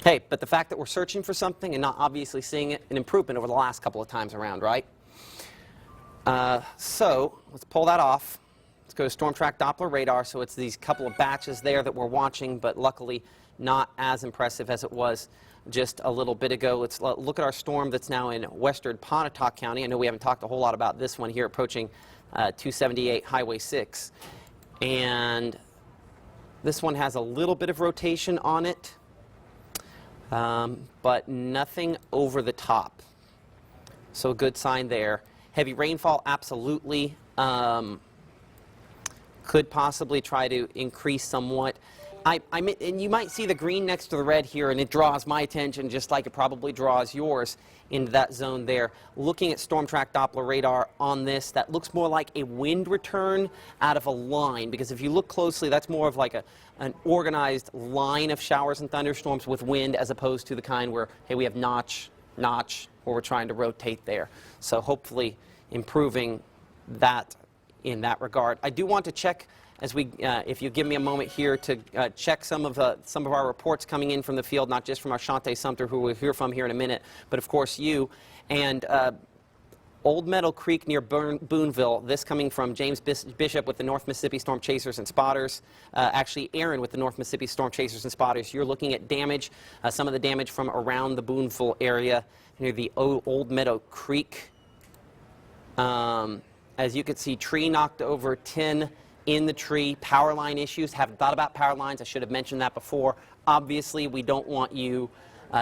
Hey, but the fact that we're searching for something and not obviously seeing it, an improvement over the last couple of times around, right? So let's pull that off. Let's go to Storm Track Doppler radar. So it's these couple of batches there that we're watching, but luckily not as impressive as it was just a little bit ago. Let's look at our storm that's now in western Pontotoc County. I know we haven't talked a whole lot about this one here, approaching 278 Highway 6. And this one has a little bit of rotation on it, but nothing over the top. So a good sign there. Heavy rainfall, absolutely. Could possibly try to increase somewhat. And you might see the green next to the red here, and it draws my attention just like it probably draws yours into that zone there. Looking at Storm Track Doppler radar on this, that looks more like a wind return out of a line, because if you look closely, that's more of like an organized line of showers and thunderstorms with wind, as opposed to the kind where, hey, we have notch, where we're trying to rotate there. So hopefully improving that in that regard. I do want to check, as we, if you give me a moment here, to check some of our reports coming in from the field, not just from our Shante Sumter, who we'll hear from here in a minute, but of course you. And Old Meadow Creek near Boonville, this coming from James Bishop with the North Mississippi Storm Chasers and Spotters. Actually, Aaron with the North Mississippi Storm Chasers and Spotters. You're looking at damage, some of the damage from around the Boonville area near the Old Meadow Creek. As you can see, tree knocked over, tin in the tree. Power line issues. Haven't thought about power lines. I should have mentioned that before. Obviously, we don't want you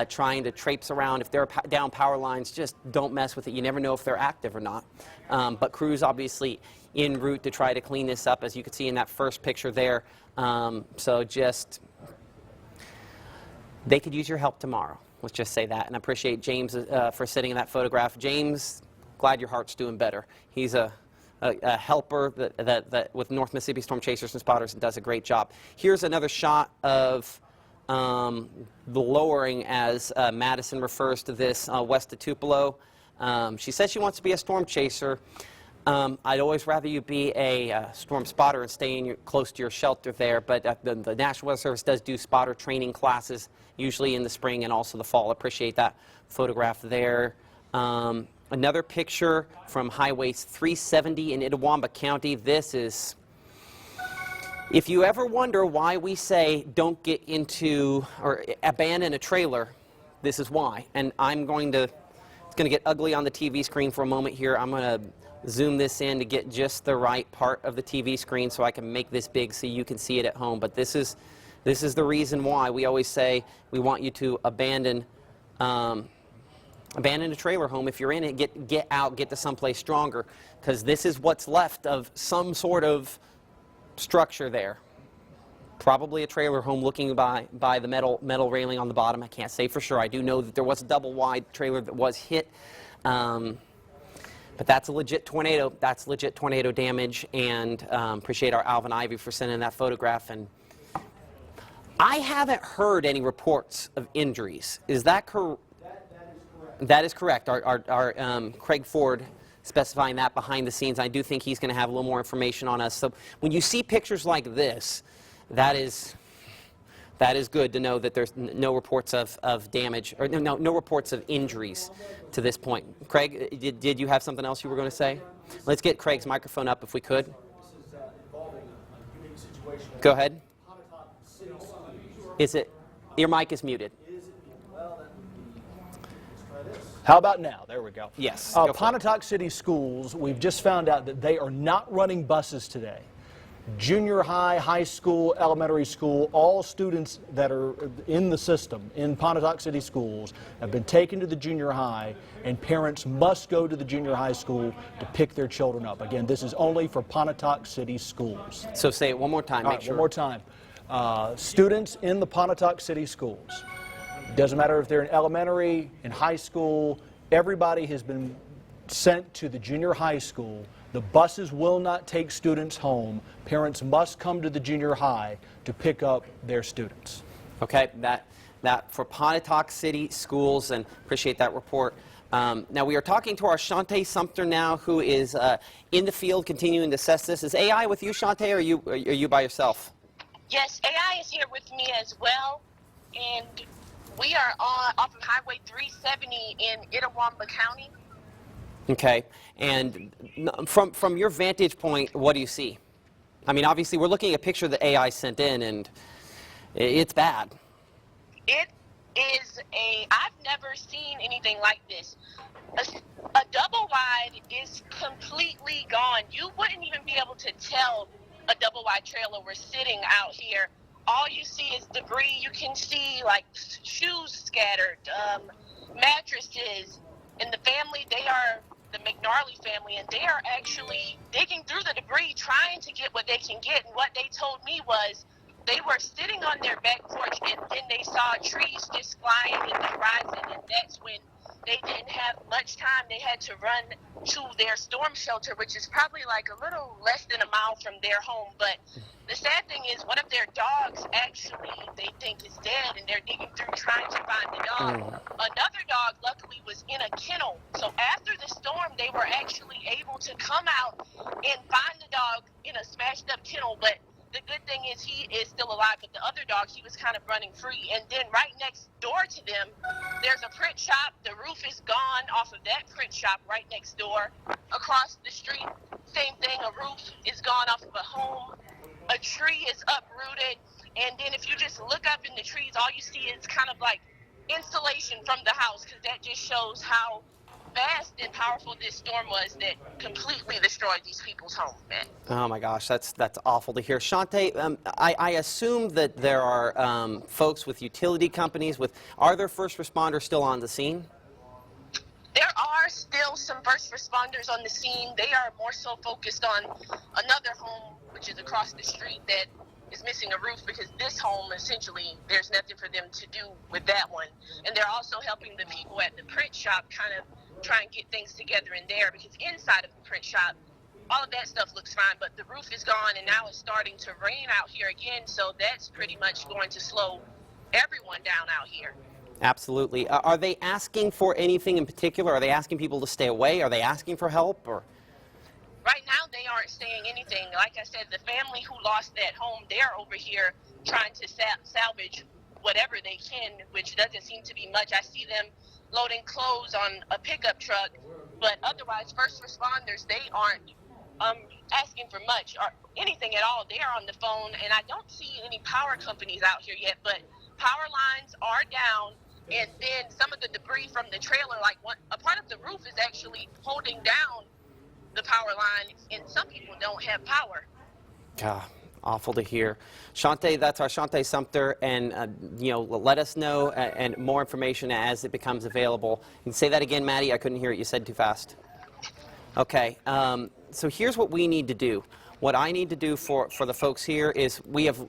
trying to traipse around. If there are down power lines, just don't mess with it. You never know if they're active or not. But crews obviously en route to try to clean this up, as you can see in that first picture there. So just, they could use your help tomorrow. Let's just say that. And I appreciate James for sending that photograph. James, glad your heart's doing better. He's a helper that with North Mississippi Storm Chasers and Spotters, and does a great job. Here's another shot of the lowering, as Madison refers to this, west of Tupelo. She says she wants to be a storm chaser. I'd always rather you be a storm spotter and stay close to your shelter there, but the National Weather Service does do spotter training classes, usually in the spring and also the fall. Appreciate that photograph there. Another picture from Highway 370 in Itawamba County. This is, if you ever wonder why we say don't get into or abandon a trailer, this is why. And it's going to get ugly on the TV screen for a moment here. I'm going to zoom this in to get just the right part of the TV screen so I can make this big so you can see it at home. But this is the reason why we always say we want you to abandon a trailer home. If you're in it, get out, get to someplace stronger, because this is what's left of some sort of structure there. Probably a trailer home looking by the metal railing on the bottom. I can't say for sure. I do know that there was a double wide trailer that was hit. But that's a legit tornado. That's legit tornado damage, and appreciate our Alvin Ivy for sending that photograph. And I haven't heard any reports of injuries. Is that correct? That is correct. Our Craig Ford specifying that behind the scenes. I do think he's going to have a little more information on us. So when you see pictures like this, that is good to know that there's no reports of damage, or no reports of injuries to this point. Craig, did you have something else you were going to say? Let's get Craig's microphone up if we could. This is involving a unique situation. Go ahead. Is it? Your mic is muted. How about now? There we go. Yes. Pontotoc City Schools, we've just found out that they are not running buses today. Junior high, high school, elementary school, all students that are in the system in Pontotoc City Schools have been taken to the junior high, and parents must go to the junior high school to pick their children up. Again, this is only for Pontotoc City Schools. So say it one more time. Make sure. One more time. Students in the Pontotoc City Schools. Doesn't matter if they're in elementary, in high school, everybody has been sent to the junior high school. The buses will not take students home. Parents must come to the junior high to pick up their students. Okay, that for Pontotoc City Schools, and appreciate that report. Now we are talking to our Shante Sumter now, who is in the field continuing to assess this. Is AI with you, Shante, or are you by yourself? Yes, AI is here with me as well, and We are off of Highway 370 in Itawamba County. Okay, and from your vantage point, what do you see? I mean, obviously, we're looking at a picture that AI sent in, and it's bad. It is I've never seen anything like this. A double wide is completely gone. You wouldn't even be able to tell a double wide trailer was sitting out here. All you see is debris. You can see like shoes scattered, mattresses, and the family, they are the McNarley family, and they are actually digging through the debris trying to get what they can get. And what they told me was they were sitting on their back porch, and then they saw trees just flying in the horizon, and that's when they didn't have much time. They had to run to their storm shelter, which is probably like a little less than a mile from their home. But the sad thing is one of their dogs actually, they think is dead, and they're digging through trying to find the dog. Another dog luckily was in a kennel. So after the storm, they were actually able to come out and find the dog in a smashed up kennel. But the good thing is he is still alive, but the other dog, he was kind of running free. And then right next door to them, there's a print shop. The roof is gone off of that print shop right next door. Across the street, same thing, a roof is gone off of a home. A tree is uprooted. And then if you just look up in the trees, all you see is kind of like insulation from the house, because that just shows how fast and powerful this storm was that completely destroyed these people's homes, man. Oh my gosh, that's awful to hear. Shante, I assume that there are folks with utility companies. Are there first responders still on the scene? There are still some first responders on the scene. They are more so focused on another home, which is across the street, that is missing a roof, because this home, essentially, there's nothing for them to do with that one. And they're also helping the people at the print shop kind of try and get things together in there, because inside of the print shop, all of that stuff looks fine, but the roof is gone, and now it's starting to rain out here again, so that's pretty much going to slow everyone down out here. Absolutely. Are they asking for anything in particular? Are they asking people to stay away? Are they asking for help? Or right now, they aren't saying anything. Like I said, the family who lost that home, they're over here trying to salvage whatever they can, which doesn't seem to be much. I see them loading clothes on a pickup truck, but otherwise, first responders, they aren't asking for much or anything at all. They are on the phone, and I don't see any power companies out here yet, but power lines are down, and then some of the debris from the trailer, like a part of the roof is actually holding down the power line, and some people don't have power. God, awful to hear. Shante, that's our Shante Sumter, and let us know and more information as it becomes available. You can say that again, Maddie. I couldn't hear it. You said too fast. Okay. So here's what we need to do. What I need to do for the folks here is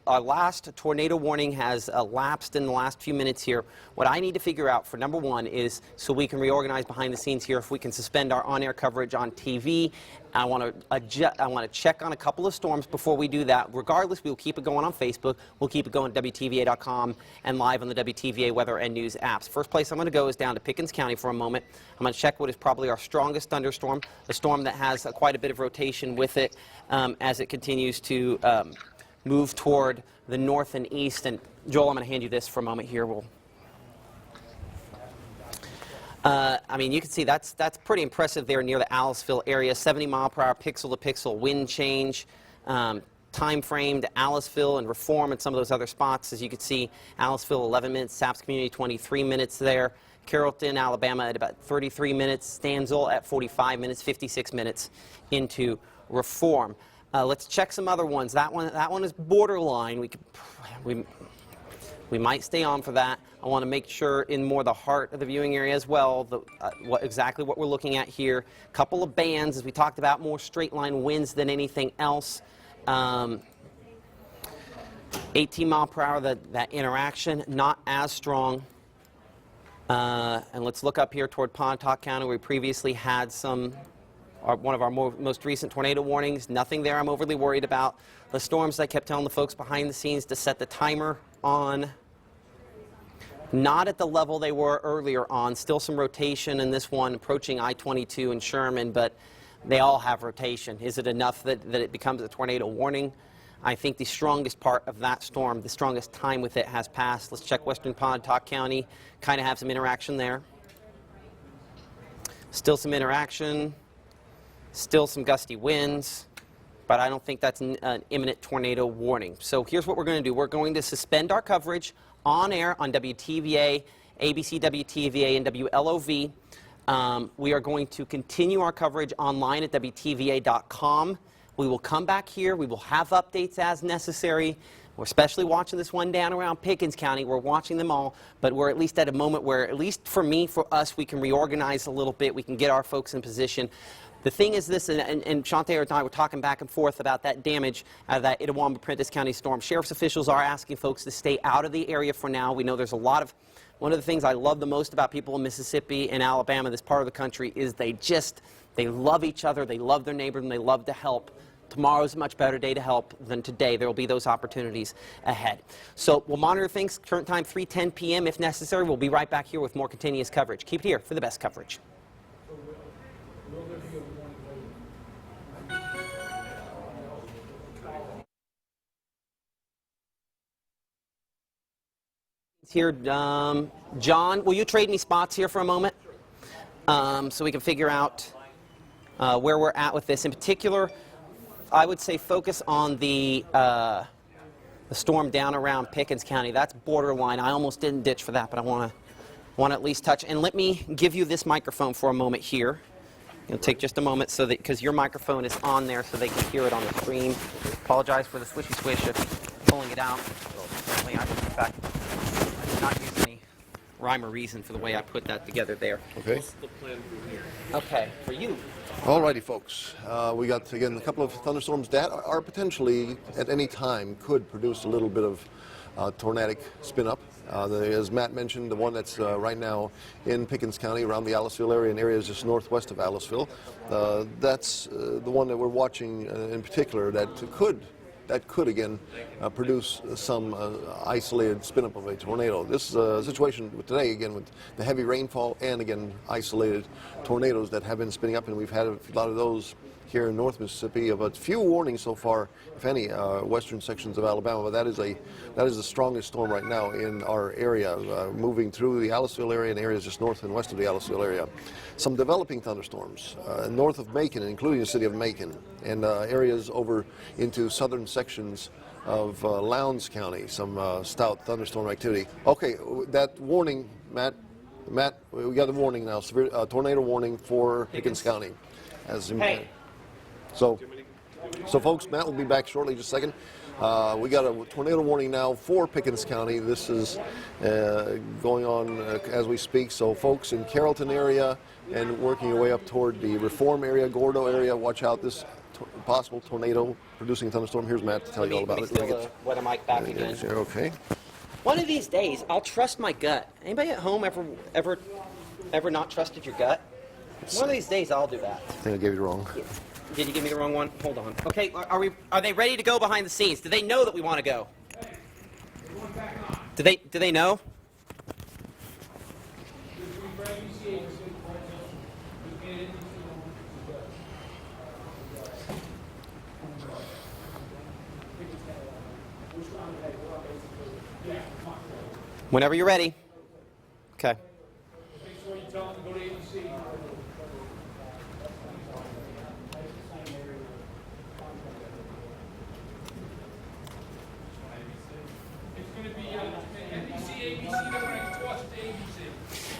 our last tornado warning has elapsed in the last few minutes here. What I need to figure out for number one is so we can reorganize behind the scenes here, if we can suspend our on-air coverage on TV. I want to check on a couple of storms before we do that. Regardless, we'll keep it going on Facebook. We'll keep it going at WTVA.com and live on the WTVA weather and news apps. First place I'm going to go is down to Pickens County for a moment. I'm going to check what is probably our strongest thunderstorm, a storm that has quite a bit of rotation with it as it continues to move toward the north and east. And Joel, I'm going to hand you this for a moment here. I mean, you can see that's pretty impressive there near the Aliceville area. 70 mile per hour, pixel to pixel wind change. Time frame to Aliceville and Reform and some of those other spots. As you can see, Aliceville 11 minutes, Saps Community 23 minutes there. Carrollton, Alabama at about 33 minutes. Stanzel at 45 minutes, 56 minutes into Reform. Let's check some other ones. That one is borderline. We might stay on for that. I want to make sure in more the heart of the viewing area as well, exactly what we're looking at here. A couple of bands, as we talked about, more straight line winds than anything else. 18 mile per hour, that interaction, not as strong. And let's look up here toward Pontotoc County. We previously had one of our most recent tornado warnings. Nothing there I'm overly worried about. The storms, I kept telling the folks behind the scenes to set the timer on. Not at the level they were earlier on. Still some rotation in this one approaching I-22 and Sherman, but they all have rotation. Is it enough that it becomes a tornado warning? I think the strongest part of that storm, the strongest time with it has passed. Let's check Western Pontotoc County, kind of have some interaction there. Still some interaction, still some gusty winds, but I don't think that's an imminent tornado warning. So here's what we're going to do. We're going to suspend our coverage on air on WTVA, ABC WTVA, and WLOV. We are going to continue our coverage online at WTVA.com. We will come back here. We will have updates as necessary. We're especially watching this one down around Pickens County. We're watching them all, but we're at least at a moment where, at least for me, for us, we can reorganize a little bit. We can get our folks in position. The thing is this, and Shantae and I were talking back and forth about that damage out of that Itawamba-Prentice County storm. Sheriff's officials are asking folks to stay out of the area for now. We know there's a lot of, one of the things I love the most about people in Mississippi and Alabama, this part of the country, is they love each other, they love their neighbors, and they love to help. Tomorrow's a much better day to help than today. There will be those opportunities ahead. So we'll monitor things. Current time 3:10 p.m. if necessary. We'll be right back here with more continuous coverage. Keep it here for the best coverage. Here, John, will you trade me spots here for a moment so we can figure out where we're at with this? In particular, I would say focus on the storm down around Pickens County. That's borderline. I almost didn't ditch for that, but I want to at least touch. And let me give you this microphone for a moment here. It'll take just a moment so that, because your microphone is on there so they can hear it on the screen. Apologize for the swishy swish of pulling it out. Certainly, in fact, I did not use any rhyme or reason for the way I put that together there. Okay. What's the plan from here? Okay, for you. Alrighty, folks. We got, again, a couple of thunderstorms that are potentially, at any time, could produce a little bit of tornadic spin-up. As Matt mentioned, the one that's right now in Pickens County, around the Aliceville area, and areas just northwest of Aliceville. That's the one that we're watching in particular that could again produce some isolated spin-up of a tornado. This situation with today, again, with the heavy rainfall and, again, isolated tornadoes that have been spinning up, and we've had a lot of those here in North Mississippi. Of a few warnings so far, if any, western sections of Alabama, but that is the strongest storm right now in our area, moving through the Aliceville area and areas just north and west of the Aliceville area. Some developing thunderstorms north of Macon, including the city of Macon, and areas over into southern sections of Lowndes County, some stout thunderstorm activity. Okay, that warning, Matt, we got the warning now, severe tornado warning for Pickens County. Hey. So folks, Matt will be back shortly, just a second. We got a tornado warning now for Pickens County. This is going on as we speak. So folks in Carrollton area and working your way up toward the Reform area, Gordo area, watch out. This possible tornado producing thunderstorm. Here's Matt to tell you all about it. Let me wet a mic back again. Okay. One of these days, I'll trust my gut. Anybody at home ever not trusted your gut? One of these days, I'll do that. I think I gave you wrong. Did you give me the wrong one? Hold on. Okay, are they ready to go behind the scenes? Do they know that we want to go? Do they know? Whenever you're ready. Okay.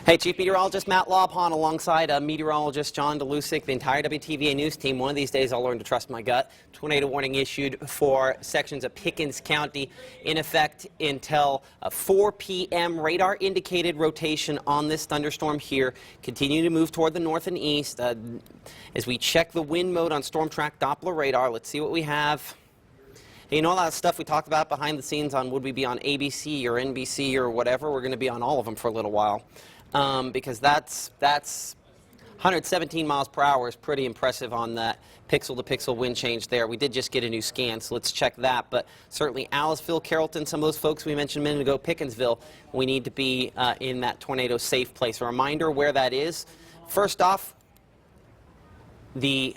Hey, Chief Meteorologist Matt Lobhahn alongside meteorologist John DeLusick, the entire WTVA News team. One of these days I'll learn to trust my gut. Tornado warning issued for sections of Pickens County in effect until 4 p.m. Radar indicated rotation on this thunderstorm here. Continuing to move toward the north and east. As we check the wind mode on Storm Track Doppler radar, let's see what we have. You know, all that stuff we talked about behind the scenes on would we be on ABC or NBC or whatever, we're going to be on all of them for a little while. Because that's 117 miles per hour is pretty impressive on that pixel-to-pixel wind change there. We did just get a new scan, so let's check that. But certainly Aliceville, Carrollton, some of those folks we mentioned a minute ago, Pickensville, we need to be in that tornado-safe place. A reminder where that is. First off, the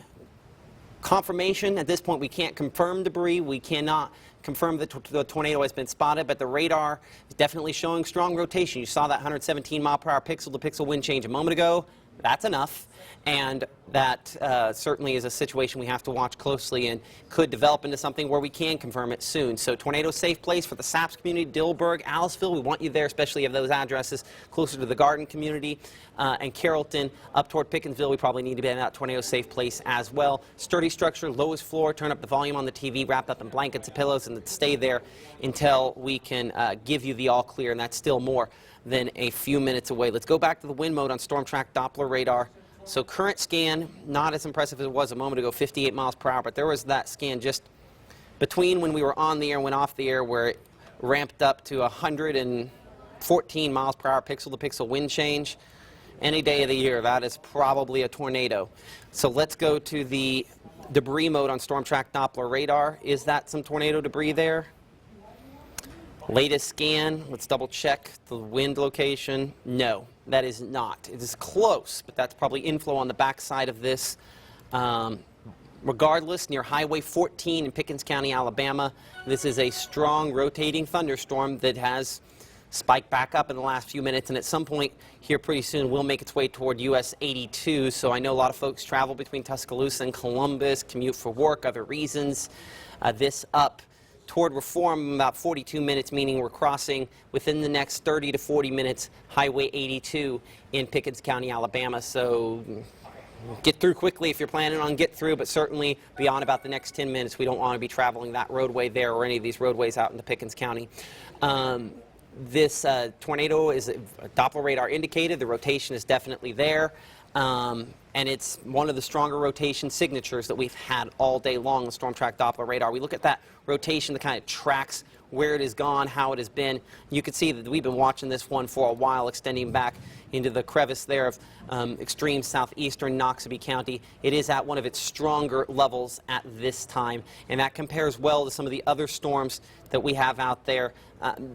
confirmation. At this point, we can't confirm debris. We cannot confirm that the tornado has been spotted, but the radar is definitely showing strong rotation. You saw that 117 mile per hour pixel-to-pixel wind change a moment ago. That's enough, and that certainly is a situation we have to watch closely and could develop into something where we can confirm it soon. So tornado safe place for the SAPS community, Dillburg, Aliceville. We want you there, especially if those addresses closer to the Garden community, and Carrollton up toward Pickensville. We probably need to be in that tornado safe place as well. Sturdy structure, lowest floor, turn up the volume on the TV, wrapped up in blankets and pillows, and stay there until we can give you the all clear, and that's still more than a few minutes away. Let's go back to the wind mode on Storm Track Doppler radar. So current scan, not as impressive as it was a moment ago, 58 miles per hour, but there was that scan just between when we were on the air and went off the air where it ramped up to 114 miles per hour pixel-to-pixel wind change. Any day of the year, that is probably a tornado. So let's go to the debris mode on Storm Track Doppler radar. Is that some tornado debris there? Latest scan, let's double check the wind location. No, that is not. It is close, but that's probably inflow on the backside of this. Regardless, near Highway 14 in Pickens County, Alabama, this is a strong rotating thunderstorm that has spiked back up in the last few minutes, and at some point here pretty soon will make its way toward US 82. So I know a lot of folks travel between Tuscaloosa and Columbus, commute for work, other reasons. This up toward Reform about 42 minutes, meaning we're crossing within the next 30 to 40 minutes Highway 82 in Pickens County, Alabama. So get through quickly if you're planning on get through, but certainly beyond about the next 10 minutes, we don't want to be traveling that roadway there or any of these roadways out into Pickens County. This tornado is Doppler radar indicated. The rotation is definitely there. And it's one of the stronger rotation signatures that we've had all day long, the Storm Track Doppler radar. We look at that rotation that kind of tracks where it has gone, how it has been. You can see that we've been watching this one for a while, extending back into the crevice there of extreme southeastern Noxubee County. It is at one of its stronger levels at this time, and that compares well to some of the other storms that we have out there.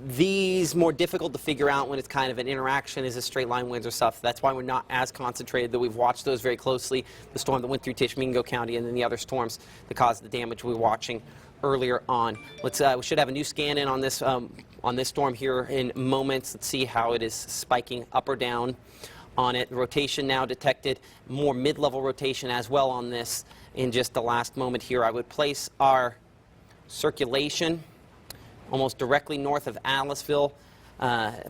These more difficult to figure out when it's kind of an interaction as a straight line winds or stuff. That's why we're not as concentrated, though we've watched those very closely. The storm that went through Tishomingo County and then the other storms that caused the damage we were watching earlier on. We should have a new scan in on this storm here in moments. Let's see how it is spiking up or down on it. The rotation now detected, more mid-level rotation as well on this in just the last moment here. I would place our circulation almost directly north of Aliceville,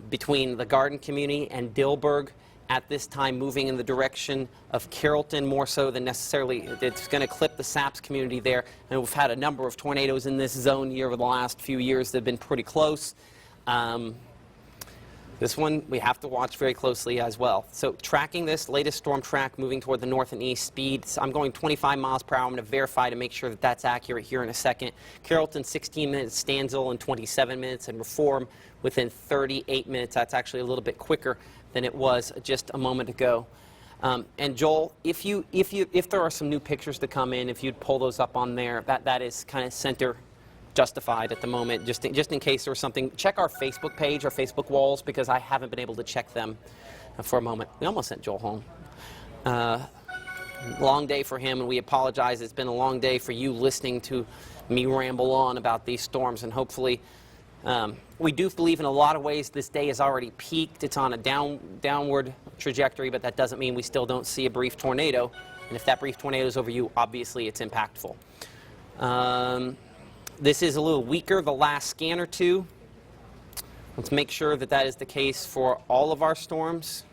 between the Garden community and Dillburg, at this time moving in the direction of Carrollton more so than necessarily. It's going to clip the SAPS community there, and we've had a number of tornadoes in this zone here over the last few years that have been pretty close. This one we have to watch very closely as well. So tracking this latest storm track moving toward the north and east speeds, I'm going 25 miles per hour. I'm going to verify to make sure that that's accurate here in a second. Carrollton 16 minutes, Stanzel in 27 minutes, and Reform within 38 minutes. That's actually a little bit quicker than it was just a moment ago. And Joel, if there are some new pictures to come in, if you'd pull those up on there, that is kind of center justified at the moment, just in case there was something. Check our Facebook page, our Facebook walls, because I haven't been able to check them for a moment. We almost sent Joel home. Long day for him, and we apologize. It's been a long day for you listening to me ramble on about these storms, and hopefully we do believe in a lot of ways this day has already peaked. It's on a downward trajectory, but that doesn't mean we still don't see a brief tornado. And if that brief tornado is over you, obviously it's impactful. This is a little weaker the last scan or two. Let's make sure that that is the case for all of our storms.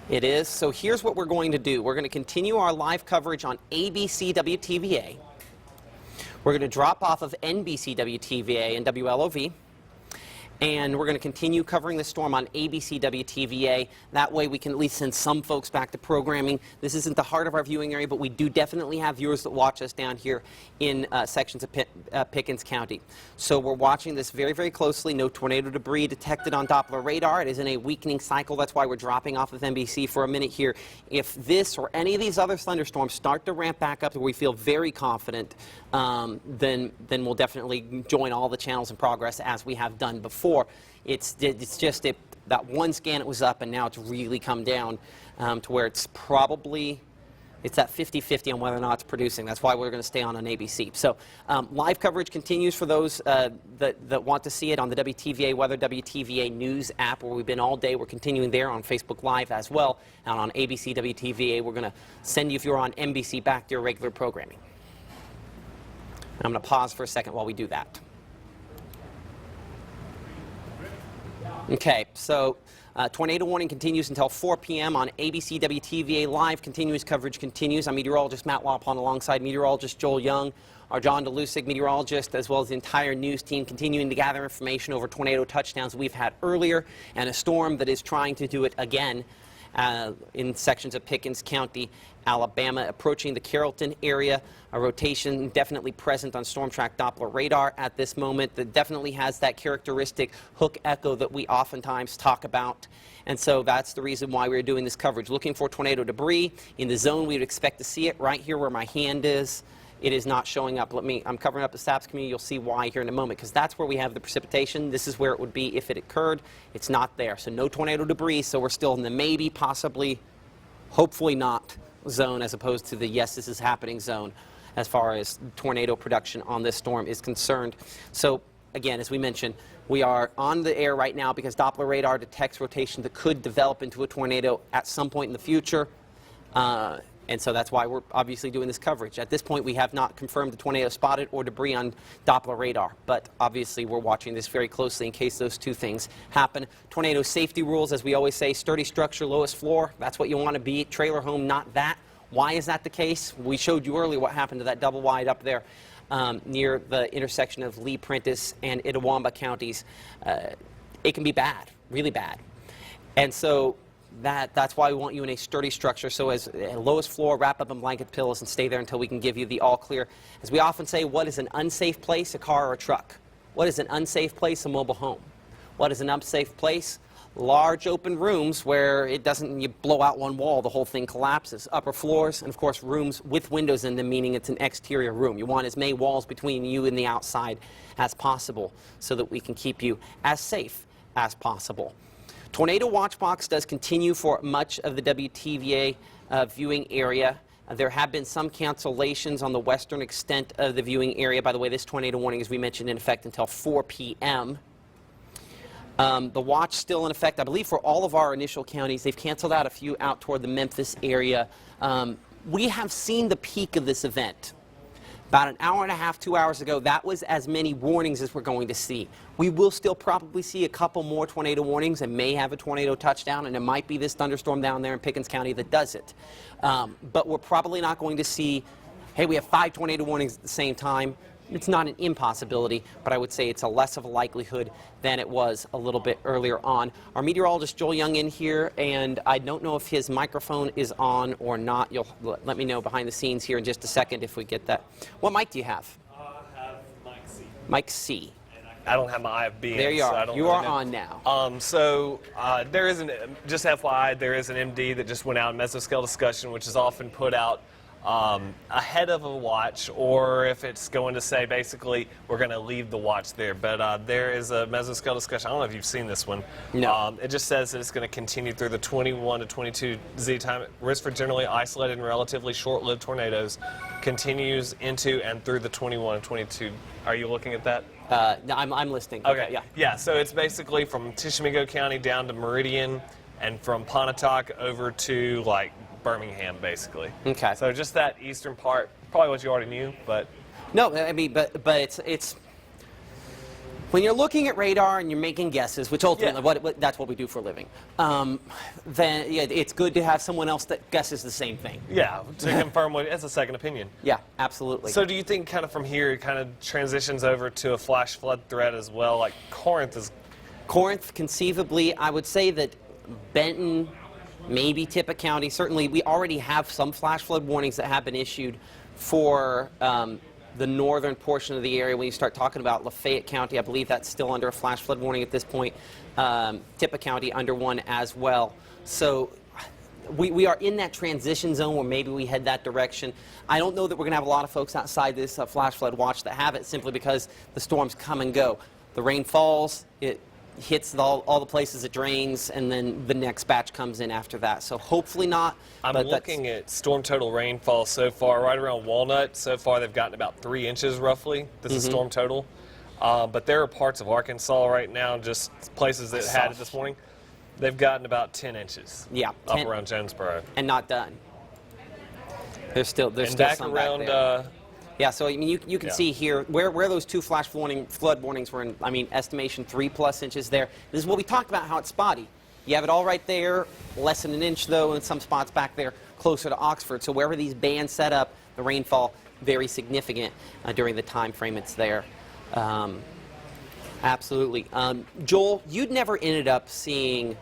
It is. So here's what we're going to do. We're going to continue our live coverage on ABC WTVA. We're going to drop off of NBC WTVA and WLOV. And we're going to continue covering the storm on ABC WTVA. That way we can at least send some folks back to programming. This isn't the heart of our viewing area, but we do definitely have viewers that watch us down here in sections of Pickens County. So we're watching this very, very closely. No tornado debris detected on Doppler radar. It is in a weakening cycle. That's why we're dropping off of NBC for a minute here. If this or any of these other thunderstorms start to ramp back up to where we feel very confident, then we'll definitely join all the channels in progress as we have done before. It's just that one scan it was up, and now it's really come down to where it's probably It's that 50-50 on whether or not it's producing. That's why we're going to stay on ABC. So live coverage continues for those that want to see it on the WTVA Weather, WTVA News app, where we've been all day. We're continuing there on Facebook Live as well. And on ABC WTVA, we're going to send you, if you're on NBC, back to your regular programming. And I'm going to pause for a second while we do that. Okay, so tornado warning continues until 4 p.m. on ABC WTVA Live. Continuous coverage continues. I'm meteorologist Matt Wapon alongside meteorologist Joel Young, our John DeLucig meteorologist, as well as the entire news team, continuing to gather information over tornado touchdowns we've had earlier and a storm that is trying to do it again in sections of Pickens County, Alabama, approaching the Carrollton area. A rotation definitely present on storm track Doppler radar at this moment that definitely has that characteristic hook echo that we oftentimes talk about. And so that's the reason why we're doing this coverage. Looking for tornado debris in the zone we would expect to see it right here where my hand is. It is not showing up. I'm covering up the SAPS community. You'll see why here in a moment, because that's where we have the precipitation. This is where it would be if it occurred. It's not there. So no tornado debris. So we're still in the maybe, possibly, hopefully not zone, as opposed to the yes, this is happening zone as far as tornado production on this storm is concerned. So again, as we mentioned, we are on the air right now because Doppler radar detects rotation that could develop into a tornado at some point in the future. And so that's why we're obviously doing this coverage. At this point, we have not confirmed the tornado spotted or debris on Doppler radar, but obviously we're watching this very closely in case those two things happen. Tornado safety rules, as we always say, sturdy structure, lowest floor. That's what you want to be. Trailer home, not that. Why is that the case? We showed you earlier what happened to that double wide up there near the intersection of Lee Prentice and Itawamba counties. It can be bad, really bad. And so that's why we want you in a sturdy structure. So as lowest floor, wrap up in blanket pillows and stay there until we can give you the all clear. As we often say, what is an unsafe place? A car or a truck. What is an unsafe place? A mobile home. What is an unsafe place? Large open rooms where it doesn't, you blow out one wall, the whole thing collapses. Upper floors, and of course rooms with windows in them, meaning it's an exterior room. You want as many walls between you and the outside as possible so that we can keep you as safe as possible. Tornado Watch Box does continue for much of the WTVA viewing area. There have been some cancellations on the western extent of the viewing area. By the way, this tornado warning, as we mentioned, in effect until 4 p.m. The watch still in effect, I believe, for all of our initial counties. They've canceled out a few out toward the Memphis area. We have seen the peak of this event. About an hour and a half, 2 hours ago, that was as many warnings as we're going to see. We will still probably see a couple more tornado warnings and may have a tornado touchdown, and it might be this thunderstorm down there in Pickens County that does it. But we're probably not going to see, hey, we have 5 tornado warnings at the same time. It's not an impossibility, but I would say it's a less of a likelihood than it was a little bit earlier on. Our meteorologist Joel Young in here, and I don't know if his microphone is on or not. You'll let me know behind the scenes here in just a second if we get that. What mic do you have? I have Mike C. Mike C. I don't have my IFB. There you are. So I don't you really are know. on now. There is just FYI, there is an MD that just went out in mesoscale discussion, which is often put out ahead of a watch, or if it's going to say basically we're going to leave the watch there. But there is a mesoscale discussion. I don't know if you've seen this one. No. It just says that it's going to continue through the 21 to 22 Z time. Risk for generally isolated and relatively short-lived tornadoes continues into and through the 21 and 22. Are you looking at that? No, I'm listening. Okay. Yeah. So it's basically from Tishomingo County down to Meridian, and from Pontotoc over to like Birmingham, basically. Okay. So just that eastern part, probably what you already knew, but No, I mean, but it's when you're looking at radar and you're making guesses, which ultimately that's what we do for a living. Then yeah, it's good to have someone else that guesses the same thing. yeah, to confirm what it's a second opinion. Yeah, absolutely. So do you think kind of from here it kind of transitions over to a flash flood threat as well? Like Corinth, conceivably, I would say that Benton, maybe Tippah County. Certainly, we already have some flash flood warnings that have been issued for the northern portion of the area. When you start talking about Lafayette County, I believe that's still under a flash flood warning at this point. Tippah County under one as well. So we are in that transition zone where maybe we head that direction. I don't know that we're going to have a lot of folks outside this flash flood watch that have it simply because the storms come and go. The rain falls, it hits all the places it drains, and then the next batch comes in after that. So hopefully not. I'm but looking at storm total rainfall so far, right around Walnut. So far, they've gotten about 3 inches roughly. This is storm total. But there are parts of Arkansas right now, just places that had it this morning. They've gotten about 10 inches. Yeah, up around Jonesboro. And not done. There's still back some around. back there. Yeah, so I mean, you can see here where those 2 flash flood warnings were in, I mean, estimation 3+ inches there. This is what we talked about, how it's spotty. You have it all right there, less than an inch though, in some spots back there closer to Oxford. So wherever these bands set up, the rainfall very significant during the time frame it's there. Absolutely. Joel, you'd never ended up seeing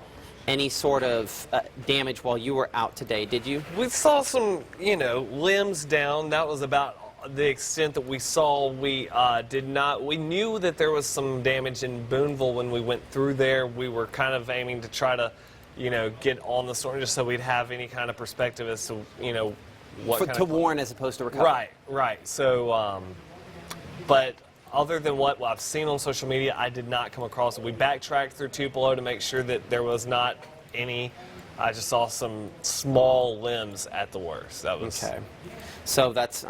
any sort of damage while you were out today, did you? We saw some, limbs down. That was about the extent that we saw. We did not. We knew that there was some damage in Boonville when we went through there. We were kind of aiming to try to, get on the storm just so we'd have any kind of perspective as to, what kind to of warn as opposed to recover. Right. So, but other than what I've seen on social media, I did not come across it. We backtracked through Tupelo to make sure that there was not any. I just saw some small limbs at the worst. That was okay. So that's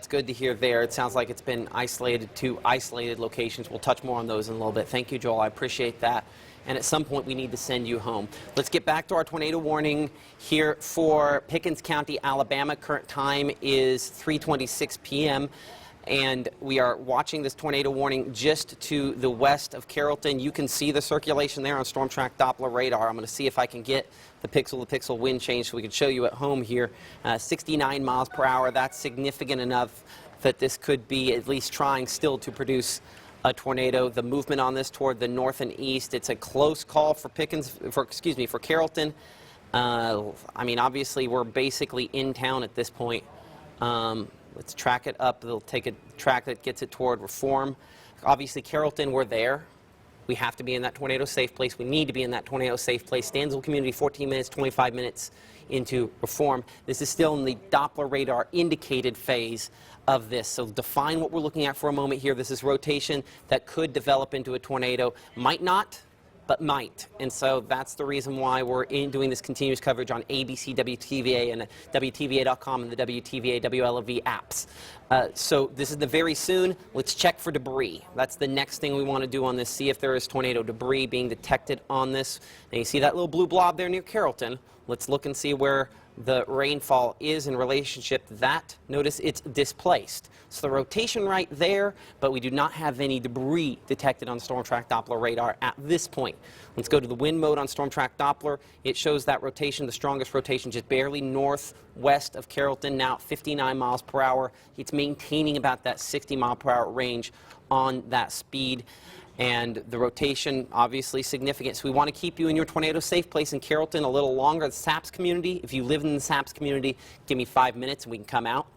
good to hear there. It sounds like it's been isolated to isolated locations. We'll touch more on those in a little bit. Thank you, Joel. I appreciate that. And at some point, we need to send you home. Let's get back to our tornado warning here for Pickens County, Alabama. Current time is 3:26 p.m. And we are watching this tornado warning just to the west of Carrollton. You can see the circulation there on Storm Track Doppler radar. I'm going to see if I can get the pixel-to-pixel wind change so we can show you at home here. 69 miles per hour. That's significant enough that this could be at least trying still to produce a tornado. The movement on this toward the north and east, it's a close call for for Carrollton. I mean, obviously, we're basically in town at this point. Let's track it up. They'll take a track that gets it toward Reform. Obviously, Carrollton, we're there. We have to be in that tornado safe place. We need to be in that tornado safe place. Stanzville Community, 14 minutes, 25 minutes into Reform. This is still in the Doppler radar indicated phase of this. So define what we're looking at for a moment here. This is rotation that could develop into a tornado. Might not, but might. And so that's the reason why we're doing this continuous coverage on ABC, WTVA, and WTVA.com and the WTVA WLOV apps. So this is the very soon. Let's check for debris. That's the next thing we want to do on this, see if there is tornado debris being detected on this. Now you see that little blue blob there near Carrollton. Let's look and see where the rainfall is in relationship to that. Notice it's displaced. So the rotation right there, but we do not have any debris detected on Storm Track Doppler radar at this point. Let's go to the wind mode on Storm Track Doppler. It shows that rotation, the strongest rotation, just barely northwest of Carrollton, now at 59 miles per hour. It's maintaining about that 60 mile per hour range on that speed. And the rotation, obviously significant. So we want to keep you in your tornado safe place in Carrollton a little longer. The SAPS community, if you live in the SAPS community, give me 5 minutes and we can come out.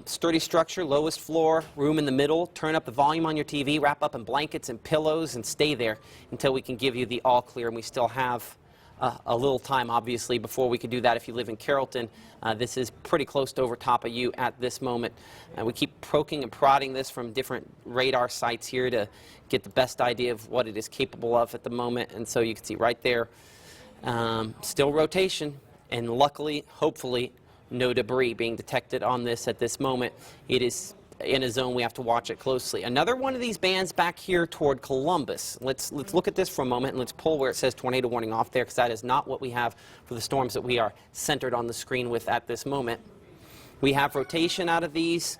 Sturdy structure, lowest floor, room in the middle. Turn up the volume on your TV, wrap up in blankets and pillows, and stay there until we can give you the all clear. And we still have a little time, obviously, before we could do that if you live in Carrollton. This is pretty close to over top of you at this moment. We keep poking and prodding this from different radar sites here to get the best idea of what it is capable of at the moment. And so you can see right there, still rotation, and luckily, hopefully, no debris being detected on this at this moment. It is in a zone we have to watch it closely. Another one of these bands back here toward Columbus. Let's look at this for a moment, and let's pull where it says tornado warning off there, because that is not what we have for the storms that we are centered on the screen with at this moment. We have rotation out of these.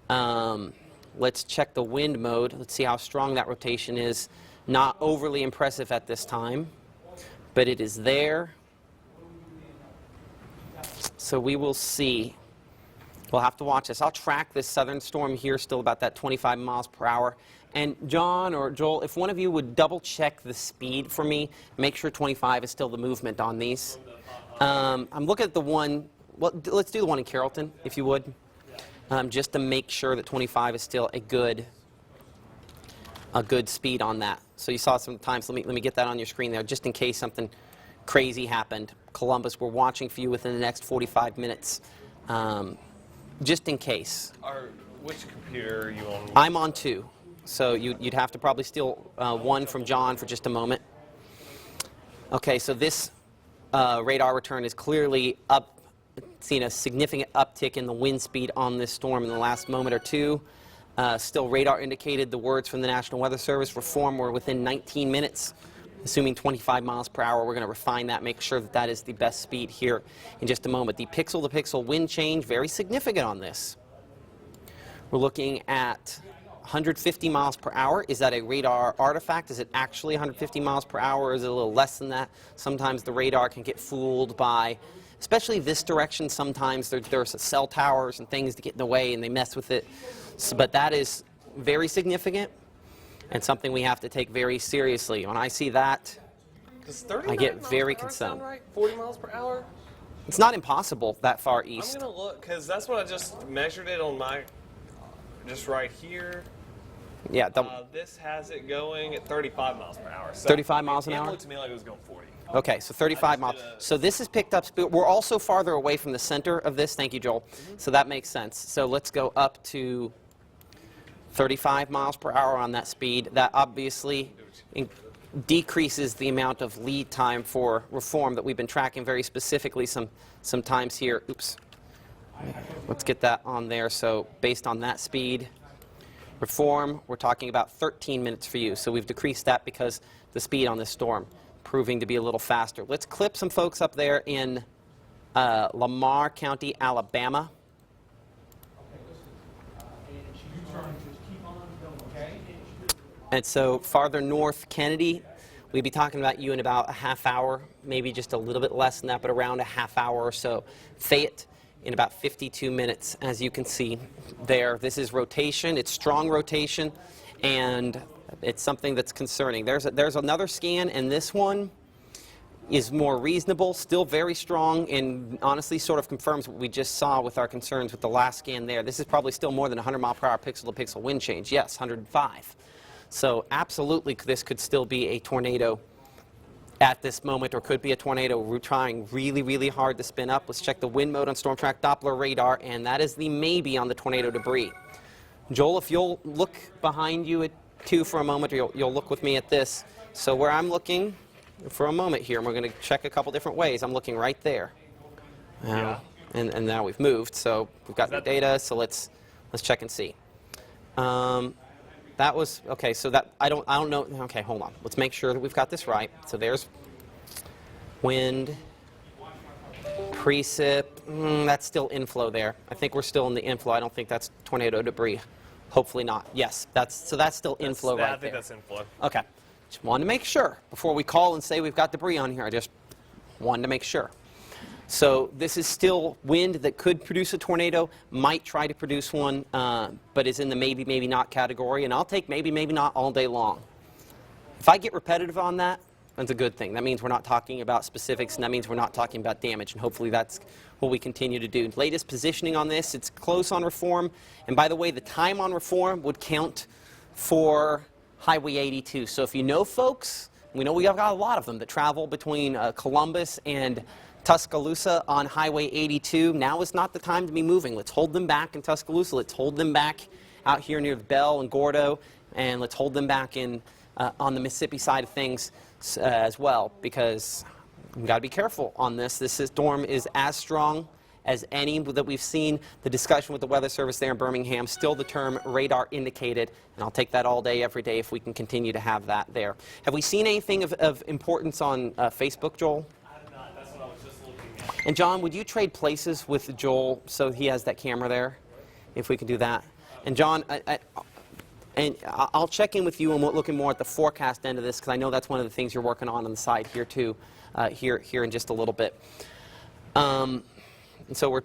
Let's check the wind mode. Let's see how strong that rotation is. Not overly impressive at this time, but it is there. So we will see. We'll have to watch this. I'll track this southern storm here, still about that 25 miles per hour. And John or Joel, if one of you would double check the speed for me, make sure 25 is still the movement on these. I'm looking at the one, well, let's do the one in Carrollton, if you would, just to make sure that 25 is still a good speed on that. So you saw some times, let me get that on your screen there, just in case something crazy happened. Columbus, we're watching for you within the next 45 minutes. Just in case. Which computer are you on? I'm on 2. So you'd have to probably steal one from John for just a moment. Okay, so this radar return is clearly seen a significant uptick in the wind speed on this storm in the last moment or two. Still, radar indicated the words from the National Weather Service, reform were within 19 minutes, assuming 25 miles per hour. We're going to refine that, make sure that that is the best speed here in just a moment. The pixel-to-pixel wind change, very significant on this. We're looking at 150 miles per hour. Is that a radar artifact? Is it actually 150 miles per hour, or is it a little less than that? Sometimes the radar can get fooled by, especially this direction, sometimes there's cell towers and things to get in the way and they mess with it. So, but that is very significant and something we have to take very seriously. When I see that, I get very concerned. Right? 40 miles per hour? It's not impossible that far east. I'm going to look, because that's what I just measured it on my, just right here. Yeah, This has it going at 35 miles per hour. So 35 miles an It hour? looked to me like it was going 40. Okay, so 35 miles. So this is picked up speed. We're also farther away from the center of this. Thank you, Joel. So that makes sense. So let's go up to 35 miles per hour on that speed. That obviously decreases the amount of lead time for reform that we've been tracking very specifically sometimes here. Oops. Let's get that on there. So based on that speed, reform, we're talking about 13 minutes for you. So we've decreased that because the speed on this storm proving to be a little faster. Let's clip some folks up there in Lamar County, Alabama. And so farther north, Kennedy, we'd be talking about you in about a half hour, maybe just a little bit less than that, but around a half hour or so. Fayette in about 52 minutes, as you can see there. This is rotation. It's strong rotation, and it's something that's concerning. There's another scan, and this one is more reasonable, still very strong, and honestly sort of confirms what we just saw with our concerns with the last scan there. This is probably still more than 100 mile per hour pixel-to-pixel wind change. Yes, 105. So absolutely this could still be a tornado at this moment, or could be a tornado. We're trying really, really hard to spin up. Let's check the wind mode on Storm Track Doppler radar, and that is the maybe on the tornado debris. Joel, if you'll look behind you at 2 for a moment, or you'll look with me at this. So where I'm looking for a moment here, and we're going to check a couple different ways. I'm looking right there. Yeah. And now we've moved, so we've got the data, so let's check and see. That was, okay, so that, I don't know, okay, hold on. Let's make sure that we've got this right. So there's wind, precip, that's still inflow there. I think we're still in the inflow. I don't think that's tornado debris. Hopefully not. Yes, that's still inflow right there. I think that's inflow. Okay, just wanted to make sure before we call and say we've got debris on here. I just wanted to make sure. So this is still wind that could produce a tornado, might try to produce one, but is in the maybe, maybe not category, and I'll take maybe, maybe not all day long. If I get repetitive on that, that's a good thing. That means we're not talking about specifics, and that means we're not talking about damage, and hopefully that's what we continue to do. Latest positioning on this, it's close on reform, and by the way, the time on reform would count for Highway 82. So if you know folks, we know we have got a lot of them that travel between Columbus and Tuscaloosa on Highway 82. Now is not the time to be moving. Let's hold them back in Tuscaloosa. Let's hold them back out here near Bell and Gordo, and let's hold them back in on the Mississippi side of things as well, because we've got to be careful on this. This storm is as strong as any that we've seen. The discussion with the Weather Service there in Birmingham, still the term radar indicated, and I'll take that all day, every day if we can continue to have that there. Have we seen anything of importance on Facebook, Joel? And John, would you trade places with Joel so he has that camera there, if we could do that? And John, I'll check in with you and we're looking more at the forecast end of this, because I know that's one of the things you're working on the side here too, here in just a little bit. And so we're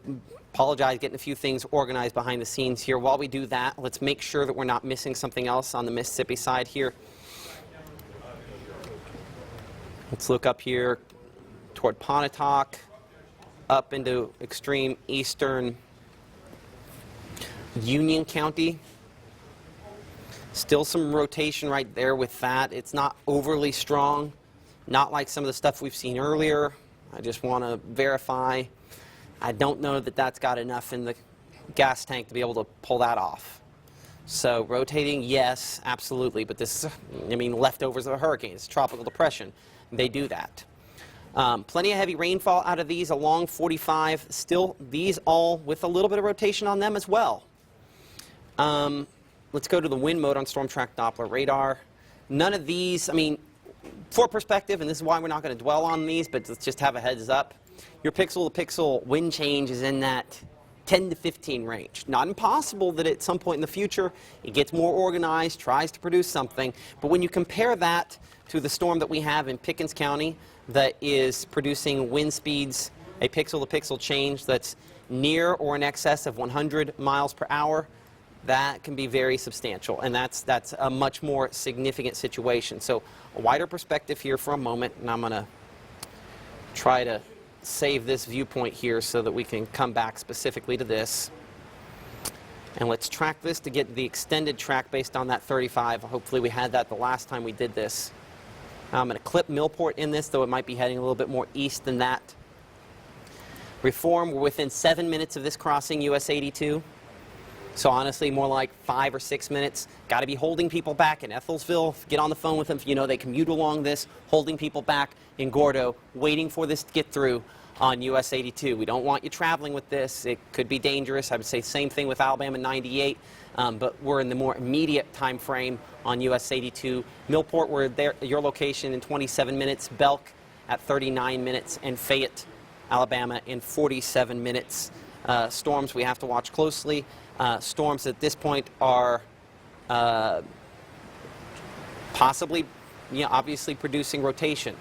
getting a few things organized behind the scenes here. While we do that, let's make sure that we're not missing something else on the Mississippi side here. Let's look up here toward Pontotoc, up into extreme eastern Union County. Still some rotation right there with that. It's not overly strong, not like some of the stuff we've seen earlier. I just want to verify. I don't know that that's got enough in the gas tank to be able to pull that off. So rotating, yes, absolutely. But this is, I mean, leftovers of a hurricane. It's a tropical depression. They do that. Plenty of heavy rainfall out of these along 45. Still, these all with a little bit of rotation on them as well. Let's go to the wind mode on Storm Track Doppler radar. None of these, I mean, for perspective, and this is why we're not going to dwell on these, but let's just have a heads up. Your pixel-to-pixel wind change is in that 10 to 15 range. Not impossible that at some point in the future it gets more organized, tries to produce something, but when you compare that to the storm that we have in Pickens County that is producing wind speeds, a pixel-to-pixel change that's near or in excess of 100 miles per hour, that can be very substantial, and that's a much more significant situation. So a wider perspective here for a moment, and I'm going to try to save this viewpoint here so that we can come back specifically to this. And let's track this to get the extended track based on that 35. Hopefully we had that the last time we did this. Now I'm going to clip Millport in this, though it might be heading a little bit more east than that. Reform, we're within 7 minutes of this crossing US 82. So honestly, more like 5 or 6 minutes. Got to be holding people back in Ethelsville. Get on the phone with them. You know, they commute along this, holding people back in Gordo, waiting for this to get through on US 82. We don't want you traveling with this. It could be dangerous. I would say same thing with Alabama 98, but we're in the more immediate time frame on US 82. Millport, we're there, your location in 27 minutes. Belk at 39 minutes, and Fayette, Alabama in 47 minutes. Storms we have to watch closely. Storms at this point are possibly, obviously producing rotation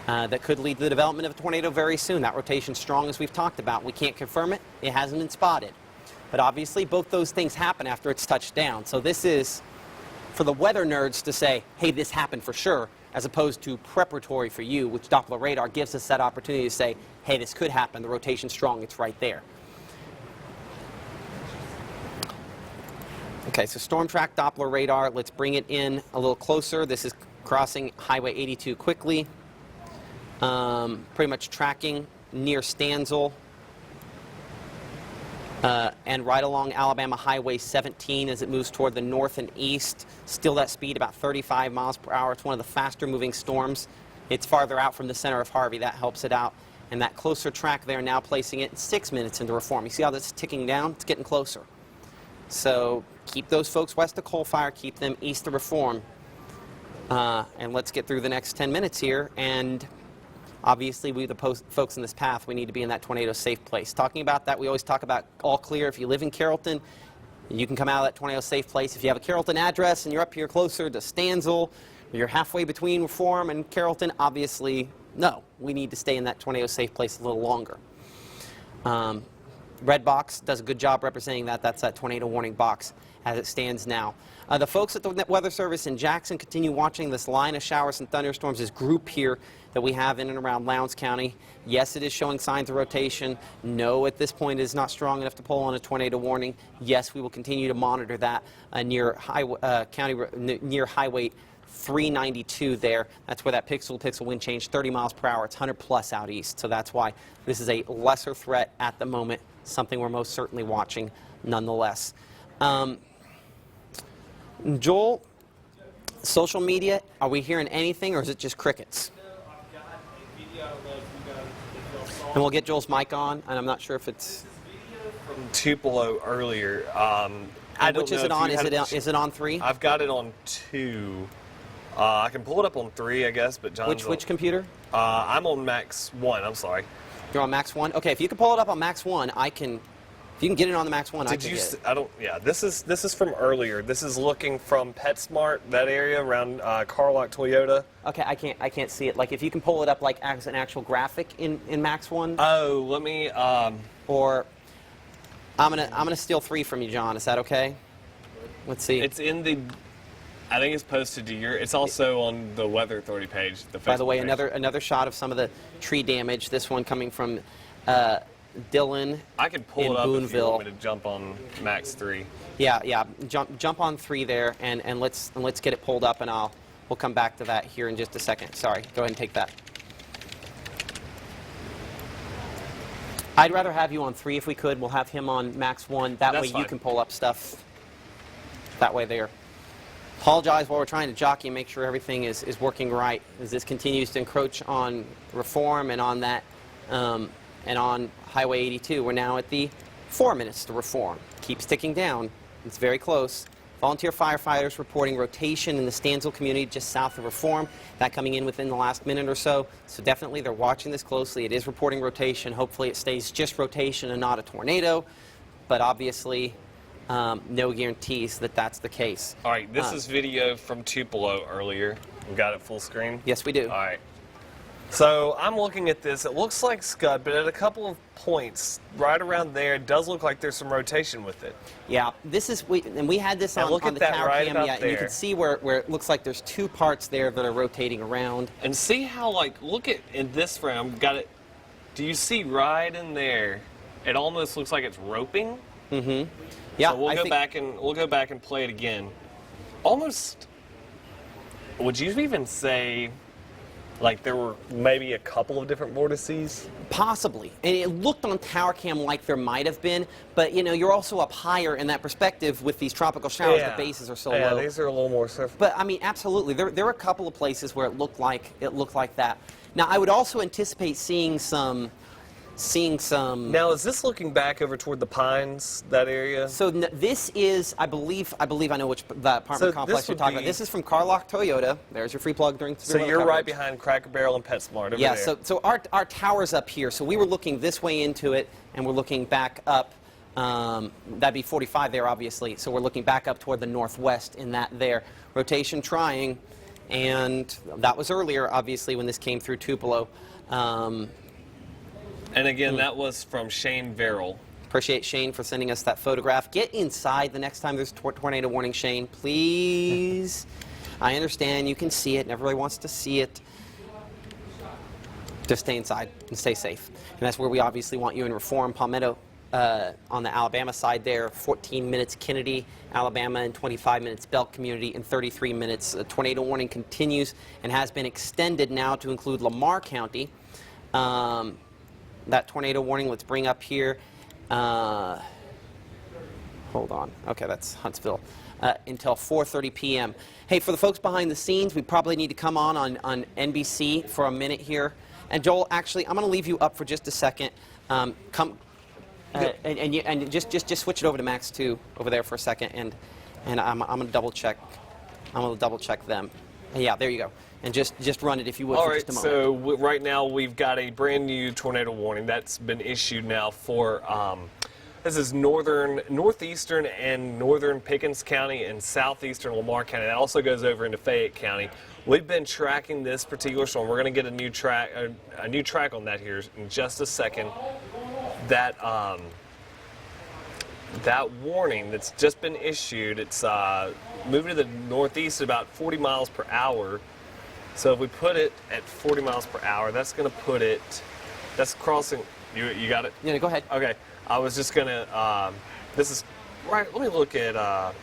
that could lead to the development of a tornado very soon. That rotation's strong, as we've talked about. We can't confirm it. It hasn't been spotted. But obviously, both those things happen after it's touched down. So this is for the weather nerds to say, hey, this happened for sure, as opposed to preparatory for you, which Doppler radar gives us that opportunity to say, hey, this could happen. The rotation's strong. It's right there. Okay, so Storm Track Doppler radar, let's bring it in a little closer. This is crossing Highway 82 quickly. Pretty much tracking near Stanzel and right along Alabama Highway 17 as it moves toward the north and east. Still that speed, about 35 miles per hour. It's one of the faster moving storms. It's farther out from the center of Harvey. That helps it out. And that closer track there, now placing it 6 minutes into Reform. You see how this is ticking down? It's getting closer. So keep those folks west of Coalfire, keep them east of Reform. And let's get through the next 10 minutes here. And obviously, we, the folks in this path, we need to be in that tornado safe place. Talking about that, we always talk about all clear. If you live in Carrollton, you can come out of that tornado safe place. If you have a Carrollton address and you're up here closer to Stanzel, or you're halfway between Reform and Carrollton, obviously, no. We need to stay in that tornado safe place a little longer. Red box does a good job representing that. That's that tornado warning box as it stands now. The folks at the Weather Service in Jackson continue watching this line of showers and thunderstorms, this group here that we have in and around Lowndes County. Yes, it is showing signs of rotation. No, at this point, it is not strong enough to pull on a tornado warning. Yes, we will continue to monitor that near Highway 392 there. That's where that pixel-to-pixel wind change, 30 miles per hour. It's 100 plus out east. So that's why this is a lesser threat at the moment, something we're most certainly watching nonetheless. Joel, social media, are we hearing anything or is it just crickets? I've got a video, I don't know if you guys, if y'all saw And we'll get Joel's mic on, and I'm not sure if it's... from Tupelo earlier. I don't which is know it if on? you had Is it on 3? I've got it on 2. I can pull it up on 3, I guess, but John's Which computer? I'm on Max 1, I'm sorry. You're on Max 1? Okay, if you can pull it up on Max 1, I can... If you can get it on the Max 1, I Did can you? get it. I don't. Yeah. This is from earlier. This is looking from PetSmart, that area around Carlock Toyota. Okay, I can't see it. Like, if you can pull it up like as an actual graphic in Max 1. Oh, let me. Or I'm gonna steal 3 from you, John. Is that okay? Let's see. It's in the. I think it's posted to your. It's also on the Weather Authority page. The By the Facebook way, page. another shot of some of the tree damage. This one coming from Dillon. I can pull in it up if you Boonville. want me to jump on Max 3. Yeah. Jump on 3 there, and let's get it pulled up, and we'll come back to that here in just a second. Sorry. Go ahead and take that. I'd rather have you on 3 if we could. We'll have him on Max 1. That That's way you fine. can pull up stuff. that way there. Apologize while we're trying to jockey and make sure everything is working right as this continues to encroach on Reform and on that and on Highway 82. We're now at the 4 minutes to Reform. Keeps ticking down. It's very close. Volunteer firefighters reporting rotation in the Stanzel community just south of Reform. That coming in within the last minute or so. So definitely they're watching this closely. It is reporting rotation. Hopefully it stays just rotation and not a tornado. But obviously, no guarantees that that's the case. All right, this is video from Tupelo earlier. We got it full screen? Yes, we do. All right. So I'm looking at this. It looks like scud, but at a couple of points right around there, it does look like there's some rotation with it. Yeah, this is, we had this on, look on at the that tower right cam, about yeah, and you there. can see where it looks like there's two parts there that are rotating around. And see how, like, look at in this frame, got it. Do you see right in there? It almost looks like it's roping. Mm-hmm. Yeah, So we'll go back and play it again. Almost. Would you even say, like, there were maybe a couple of different vortices? Possibly. And it looked on tower cam like there might have been, but you know, you're also up higher in that perspective with these tropical showers. The bases are so low. Yeah, these are a little more surface. But I mean, absolutely, there are a couple of places where it looked like that. Now, I would also anticipate seeing some. Now, is this looking back over toward the Pines, that area? So this is, I believe I know which the apartment complex you're talking about. This is from Carlock Toyota. There's your free plug during So you're right behind Cracker Barrel and PetSmart over there. So our tower's up here. So we were looking this way into it, and we're looking back up. That'd be 45 there, obviously. So we're looking back up toward the northwest in that there. Rotation trying, and that was earlier, obviously, when this came through Tupelo. And again, that was from Shane Verrill. Appreciate Shane for sending us that photograph. Get inside the next time there's tornado warning, Shane, please. I understand you can see it, and everybody wants to see it. Just stay inside and stay safe. And that's where we obviously want you in Reform. Palmetto on the Alabama side there, 14 minutes Kennedy, Alabama, and 25 minutes Belk Community, and 33 minutes. Tornado warning continues and has been extended now to include Lamar County. That tornado warning, let's bring up here. Hold on. Okay, that's Huntsville. Until 4:30 p.m. Hey, for the folks behind the scenes, we probably need to come on NBC for a minute here. And Joel, actually, I'm going to leave you up for just a second. And just switch it over to Max 2 over there for a second, and I'm going to double check. I'm going to double check them. Yeah, there you go. And just run it if you would for just a moment. All right, so right now we've got a brand new tornado warning that's been issued now for, this is northeastern and northern Pickens County and southeastern Lamar County. That also goes over into Fayette County. We've been tracking this particular storm. We're going to get a new track on that here in just a second. That that warning that's just been issued, it's moving to the northeast at about 40 miles per hour. So if we put it at 40 miles per hour, that's going to put it, that's crossing, you got it? Yeah, go ahead. Okay, I was just going to, this is, right, let me look at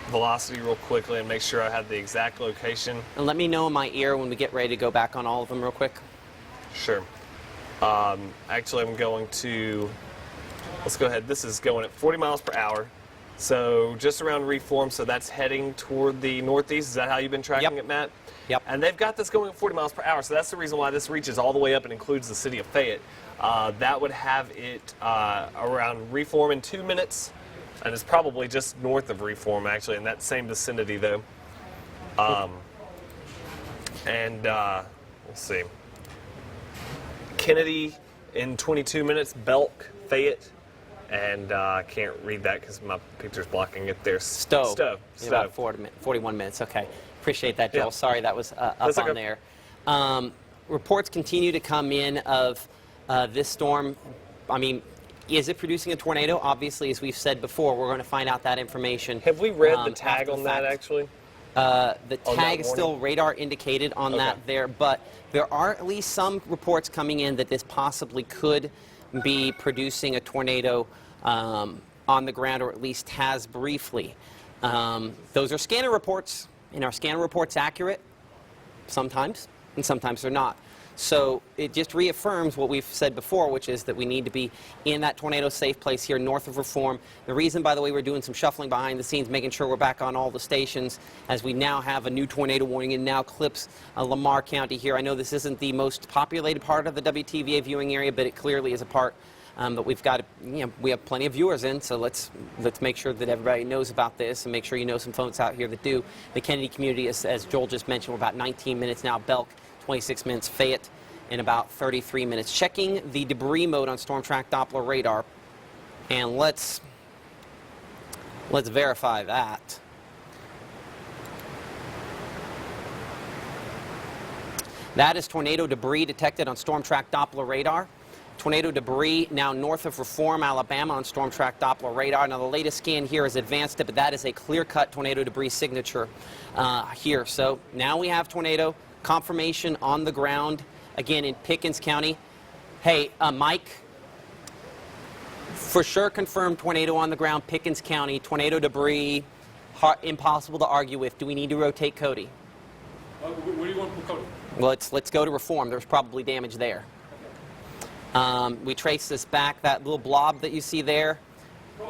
velocity real quickly and make sure I have the exact location. And let me know in my ear when we get ready to go back on all of them real quick. Sure. Actually, I'm going to, let's go ahead. This is going at 40 miles per hour. So just around Reform, so that's heading toward the northeast. Is that how you've been tracking it, Matt? Yep. And they've got this going at 40 miles per hour, so that's the reason why this reaches all the way up and includes the city of Fayette. That would have it around Reform in 2 minutes, and it's probably just north of Reform, actually, in that same vicinity, though. Let's see. Kennedy in 22 minutes, Belk, Fayette, and I can't read that because my picture's blocking it there. Stowe. About 41 minutes. Okay. Appreciate that, Joel. Yeah. Sorry that was up That's on okay. there. Reports continue to come in of this storm. I mean, is it producing a tornado? Obviously, as we've said before, we're going to find out that information. Have we read the tag after on that, fact. actually? The tag is still radar indicated on that there, but there are at least some reports coming in that this possibly could be producing a tornado on the ground, or at least has briefly. Those are scanner reports, and our scanner reports accurate? Sometimes, and sometimes they're not. So it just reaffirms what we've said before, which is that we need to be in that tornado safe place here north of Reform. The reason, by the way, we're doing some shuffling behind the scenes, making sure we're back on all the stations, as we now have a new tornado warning and now clips Lamar County here. I know this isn't the most populated part of the WTVA viewing area, but it clearly is a part that we've got, we have plenty of viewers in, so let's make sure that everybody knows about this and make sure you know some folks out here that do. The Kennedy community, as Joel just mentioned, we're about 19 minutes now. Belk, 26 minutes. Fayette in about 33 minutes. Checking the debris mode on Storm Track Doppler radar, and let's verify that. That is tornado debris detected on Storm Track Doppler radar. Tornado debris now north of Reform, Alabama on Storm Track Doppler radar. Now the latest scan here is advanced, but that is a clear-cut tornado debris signature here. So now we have tornado confirmation on the ground, again in Pickens County. Hey, Mike, for sure confirmed tornado on the ground, Pickens County, tornado debris, impossible to argue with. Do we need to rotate Cody? Where do you want to put Cody? Well, let's go to Reform. There's probably damage there. We trace this back, that little blob that you see there.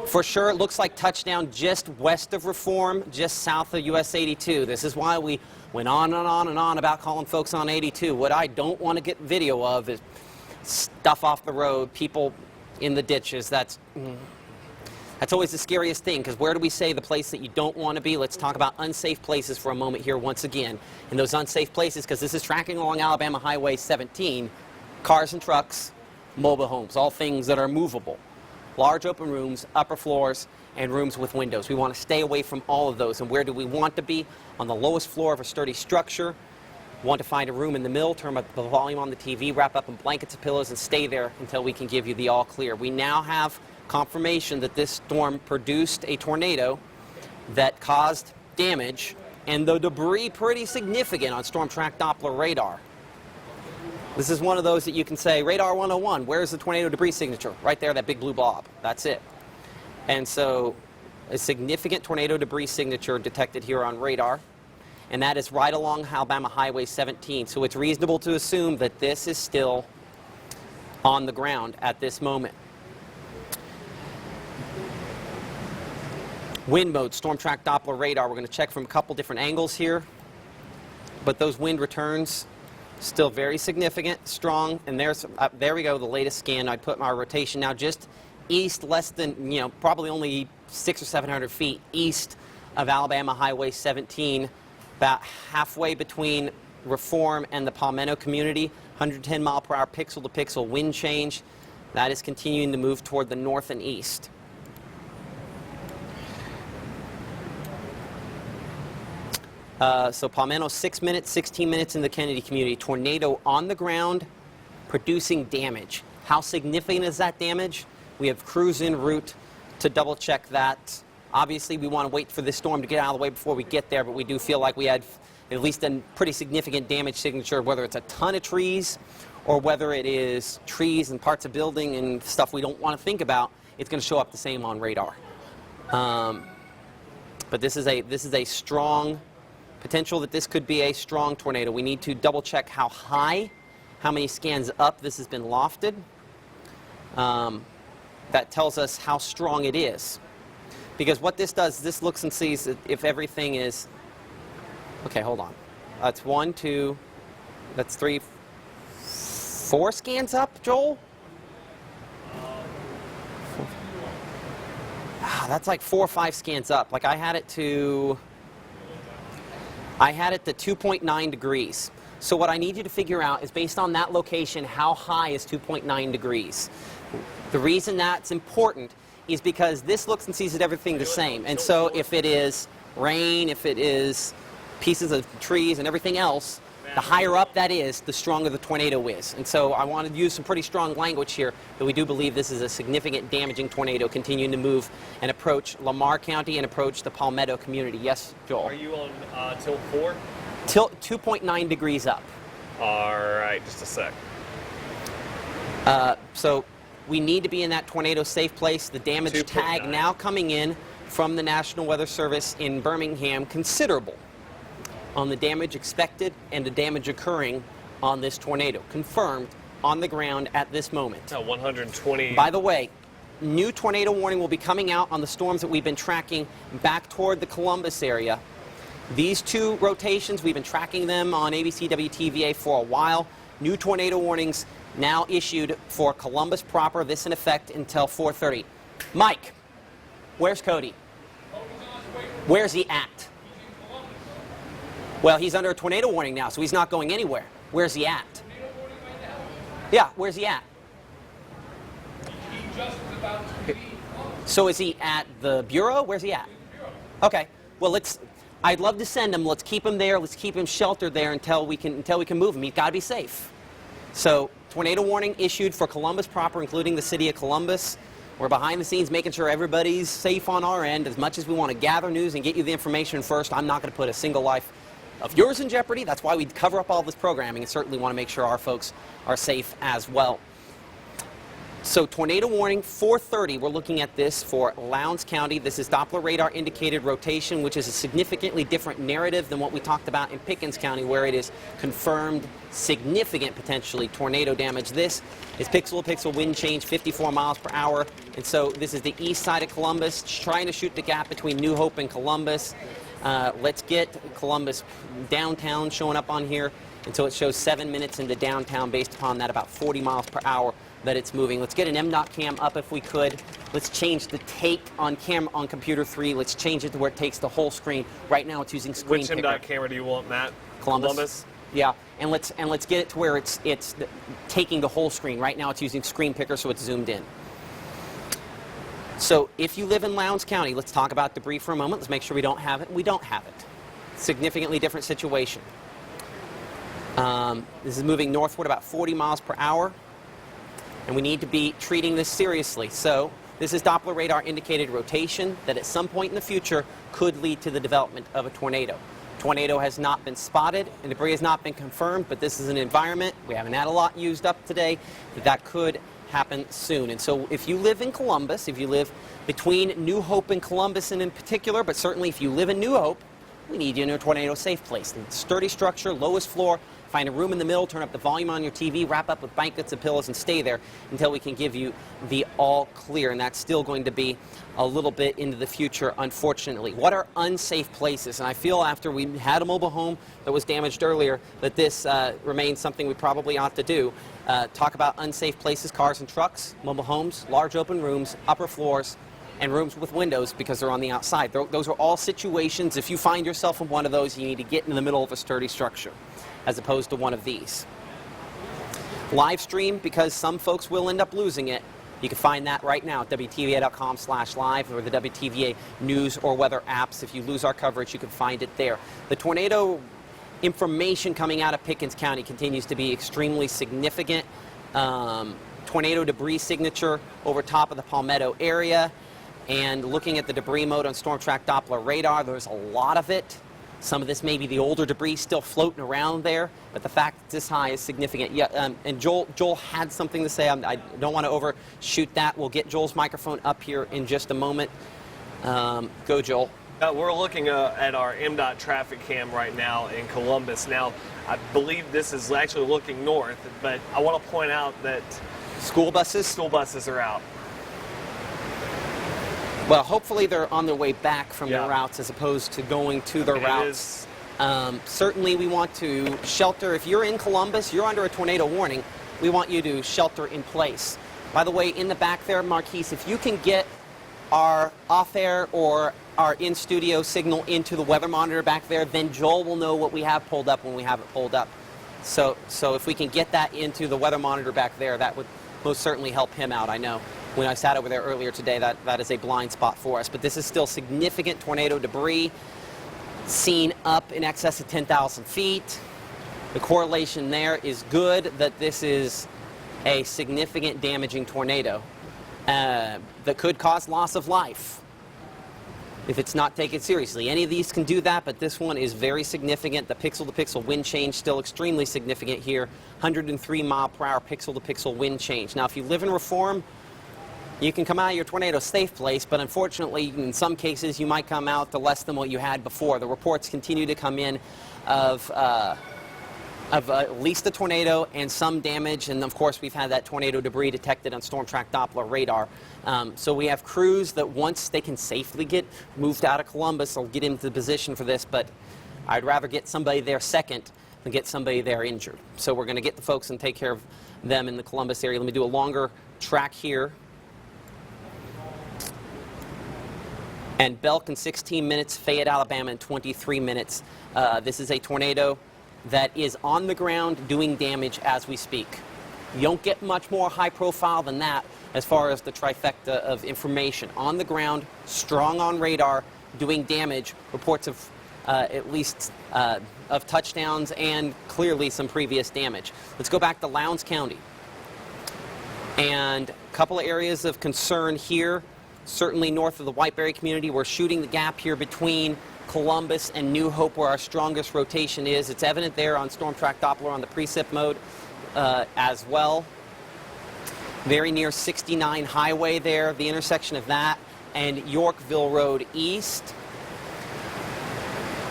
For sure, it looks like touchdown just west of Reform, just south of US 82. This is why we went on and on and on about calling folks on 82. What I don't want to get video of is stuff off the road, people in the ditches. That's always the scariest thing, because where do we say the place that you don't want to be? Let's talk about unsafe places for a moment here once again. And those unsafe places, because this is tracking along Alabama Highway 17, cars and trucks, mobile homes, all things that are movable. Large open rooms, upper floors, and rooms with windows. We want to stay away from all of those. And where do we want to be? On the lowest floor of a sturdy structure. Want to find a room in the middle, turn up the volume on the TV, wrap up in blankets and pillows, and stay there until we can give you the all clear. We now have confirmation that this storm produced a tornado that caused damage, and the debris pretty significant on Storm Track Doppler radar. This is one of those that you can say, Radar 101, where's the tornado debris signature? Right there, that big blue blob. That's it. And so a significant tornado debris signature detected here on radar, and that is right along Alabama Highway 17. So it's reasonable to assume that this is still on the ground at this moment. Wind mode, Storm Track Doppler radar. We're going to check from a couple different angles here, but those wind returns still very significant, strong, and there we go, the latest scan. I put my rotation now just east, less than, probably only 600 or 700 feet east of Alabama Highway 17, about halfway between Reform and the Palmetto community, 110 mile per hour pixel to pixel wind change. That is continuing to move toward the north and east. So Palmetto, 6 minutes, 16 minutes in the Kennedy community. Tornado on the ground, producing damage. How significant is that damage? We have crews en route to double check that. Obviously, we want to wait for this storm to get out of the way before we get there, but we do feel like we had at least a pretty significant damage signature, whether it's a ton of trees or whether it is trees and parts of building and stuff we don't want to think about. It's going to show up the same on radar. But this is a strong potential that this could be a strong tornado. We need to double check how high, how many scans up this has been lofted. That tells us how strong it is. Because what this does, this looks and sees if everything is, okay, hold on. That's 1, 2, that's 3, 4 scans up, Joel? That's like 4 or 5 scans up. Like I had it to 2.9 degrees. So what I need you to figure out is, based on that location, how high is 2.9 degrees? The reason that's important is because this looks and sees everything the same. And so if it is rain, if it is pieces of trees and everything else, the higher up that is, the stronger the tornado is. And so I want to use some pretty strong language here that we do believe this is a significant damaging tornado continuing to move and approach Lamar County and approach the Palmetto community. Yes, Joel? Are you on tilt 4? Tilt 2.9 degrees up. All right, just a sec. So we need to be in that tornado safe place. The damage tag now coming in from the National Weather Service in Birmingham, considerable on the damage expected and the damage occurring on this tornado, confirmed on the ground at this moment. 120. By the way, new tornado warning will be coming out on the storms that we've been tracking back toward the Columbus area. These two rotations, we've been tracking them on ABC WTVA for a while. New tornado warnings now issued for Columbus proper. This in effect until 4:30. Mike, where's Cody? Where's he at? Well, he's under a tornado warning now, so he's not going anywhere. Where's he at? Yeah, where's he at? So is he at the Bureau? Where's he at? Okay. Well, I'd love to send him. Let's keep him there. Let's keep him sheltered there until we can move him. He's got to be safe. So, tornado warning issued for Columbus proper, including the city of Columbus. We're behind the scenes making sure everybody's safe on our end. As much as we want to gather news and get you the information first, I'm not going to put a single life of yours in jeopardy. That's why we cover up all this programming and certainly want to make sure our folks are safe as well. So tornado warning, 4:30, we're looking at this for Lowndes County. This is Doppler radar indicated rotation, which is a significantly different narrative than what we talked about in Pickens County, where it is confirmed significant potentially tornado damage. This is pixel-to-pixel wind change, 54 miles per hour. And so this is the east side of Columbus, trying to shoot the gap between New Hope and Columbus. Let's get Columbus downtown showing up on here until it shows 7 minutes into downtown based upon that about 40 miles per hour that it's moving. Let's get an MDOT cam up if we could. Let's change the take on camera on computer 3. Let's change it to where it takes the whole screen. Right now it's using screen picker. Which MDOT camera do you want, Matt? Columbus. Yeah, and let's get it to where it's taking the whole screen. Right now it's using screen picker, so it's zoomed in. So if you live in Lowndes County, let's talk about debris for a moment. Let's make sure we don't have it. We don't have it. Significantly different situation. This is moving northward about 40 miles per hour. And we need to be treating this seriously. So this is Doppler radar indicated rotation that at some point in the future could lead to the development of a tornado. Tornado has not been spotted and debris has not been confirmed, but this is an environment, we haven't had a lot used up today, that could happen soon. And so if you live in Columbus, if you live between New Hope and Columbus and in particular, but certainly if you live in New Hope, we need you in a tornado safe place. Sturdy structure, lowest floor, find a room in the middle, turn up the volume on your TV, wrap up with blankets and pillows and stay there until we can give you the all clear. And that's still going to be a little bit into the future, unfortunately. What are unsafe places? And I feel after we had a mobile home that was damaged earlier that this remains something we probably ought to do. Talk about unsafe places, cars and trucks, mobile homes, large open rooms, upper floors, and rooms with windows because they're on the outside. Those are all situations, if you find yourself in one of those, you need to get in the middle of a sturdy structure as opposed to one of these. Live stream, because some folks will end up losing it. You can find that right now at WTVA.com/live or the WTVA news or weather apps. If you lose our coverage, you can find it there. The tornado information coming out of Pickens County continues to be extremely significant. Tornado debris signature over top of the Palmetto area. And looking at the debris mode on Storm Track Doppler radar, there's a lot of it. Some of this may be the older debris still floating around there, but the fact that this high is significant. Yeah, and Joel had something to say. I don't want to overshoot that. We'll get Joel's microphone up here in just a moment. Go, Joel. We're looking at our MDOT traffic cam right now in Columbus. Now, I believe this is actually looking north, but I want to point out that School buses are out. Well, hopefully they're on their way back from their routes as opposed to going to their routes. Certainly we want to shelter. If you're in Columbus, you're under a tornado warning, we want you to shelter in place. By the way, in the back there, Marquise, if you can get our off-air or our in-studio signal into the weather monitor back there, then Joel will know what we have pulled up when we have it pulled up. So if we can get that into the weather monitor back there, that would most certainly help him out, I know. When I sat over there earlier today, that is a blind spot for us. But this is still significant tornado debris seen up in excess of 10,000 feet. The correlation there is good that this is a significant damaging tornado that could cause loss of life if it's not taken seriously. Any of these can do that, but this one is very significant. The pixel-to-pixel wind change still extremely significant here. 103 mile per hour pixel-to-pixel wind change. Now, if you live in Reform, you can come out of your tornado safe place, but unfortunately, in some cases, you might come out to less than what you had before. The reports continue to come in of of at least a tornado and some damage, and of course we've had that tornado debris detected on storm track Doppler radar. So we have crews that once they can safely get moved out of Columbus, will get into position for this, but I'd rather get somebody there second than get somebody there injured. So we're going to get the folks and take care of them in the Columbus area. Let me do a longer track here. And Belk in 16 minutes, Fayette, Alabama in 23 minutes. This is a tornado that is on the ground doing damage as we speak. You don't get much more high profile than that as far as the trifecta of information. On the ground, strong on radar, doing damage, reports of at least of touchdowns and clearly some previous damage. Let's go back to Lowndes County. And a couple of areas of concern here. Certainly north of the Whiteberry community, we're shooting the gap here between Columbus and New Hope where our strongest rotation is. It's evident there on Storm Track Doppler on the precip mode as well. Very near 69 Highway there, the intersection of that and Yorkville Road East.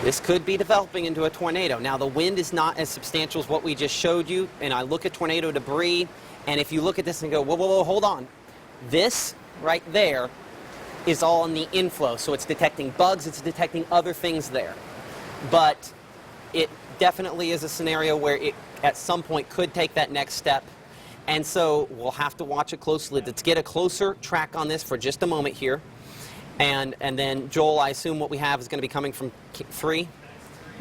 This could be developing into a tornado. Now the wind is not as substantial as what we just showed you, and I look at tornado debris, and if you look at this and go, whoa, whoa, whoa, hold on. This right there is all in the inflow, so it's detecting bugs, it's detecting other things there. But it definitely is a scenario where it at some point could take that next step, and so we'll have to watch it closely. Let's get a closer track on this for just a moment here, and then Joel, I assume what we have is going to be coming from 3.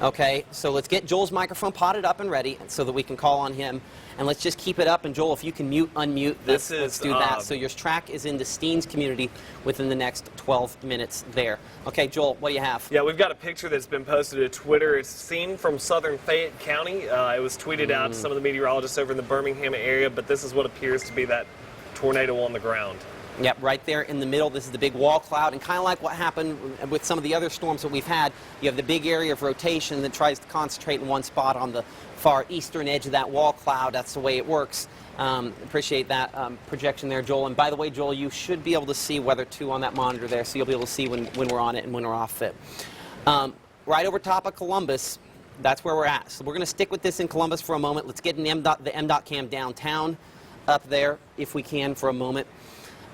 Okay, so let's get Joel's microphone potted up and ready so that we can call on him. And let's just keep it up. And Joel, if you can mute, unmute this, let's do that. So your track is in the Steens community within the next 12 minutes there. Okay, Joel, what do you have? Yeah, we've got a picture that's been posted to Twitter. It's seen from southern Fayette County. It was tweeted out to some of the meteorologists over in the Birmingham area, but this is what appears to be that tornado on the ground. Yep, right there in the middle. This is the big wall cloud, and kind of like what happened with some of the other storms that we've had, you have the big area of rotation that tries to concentrate in one spot on the far eastern edge of that wall cloud. That's the way it works. Appreciate that projection there, Joel. And by the way, Joel, you should be able to see weather 2 on that monitor there, so you'll be able to see when we're on it and when we're off it. Right over top of Columbus, that's where we're at. So we're going to stick with this in Columbus for a moment. Let's get the MDOT cam downtown up there, if we can, for a moment.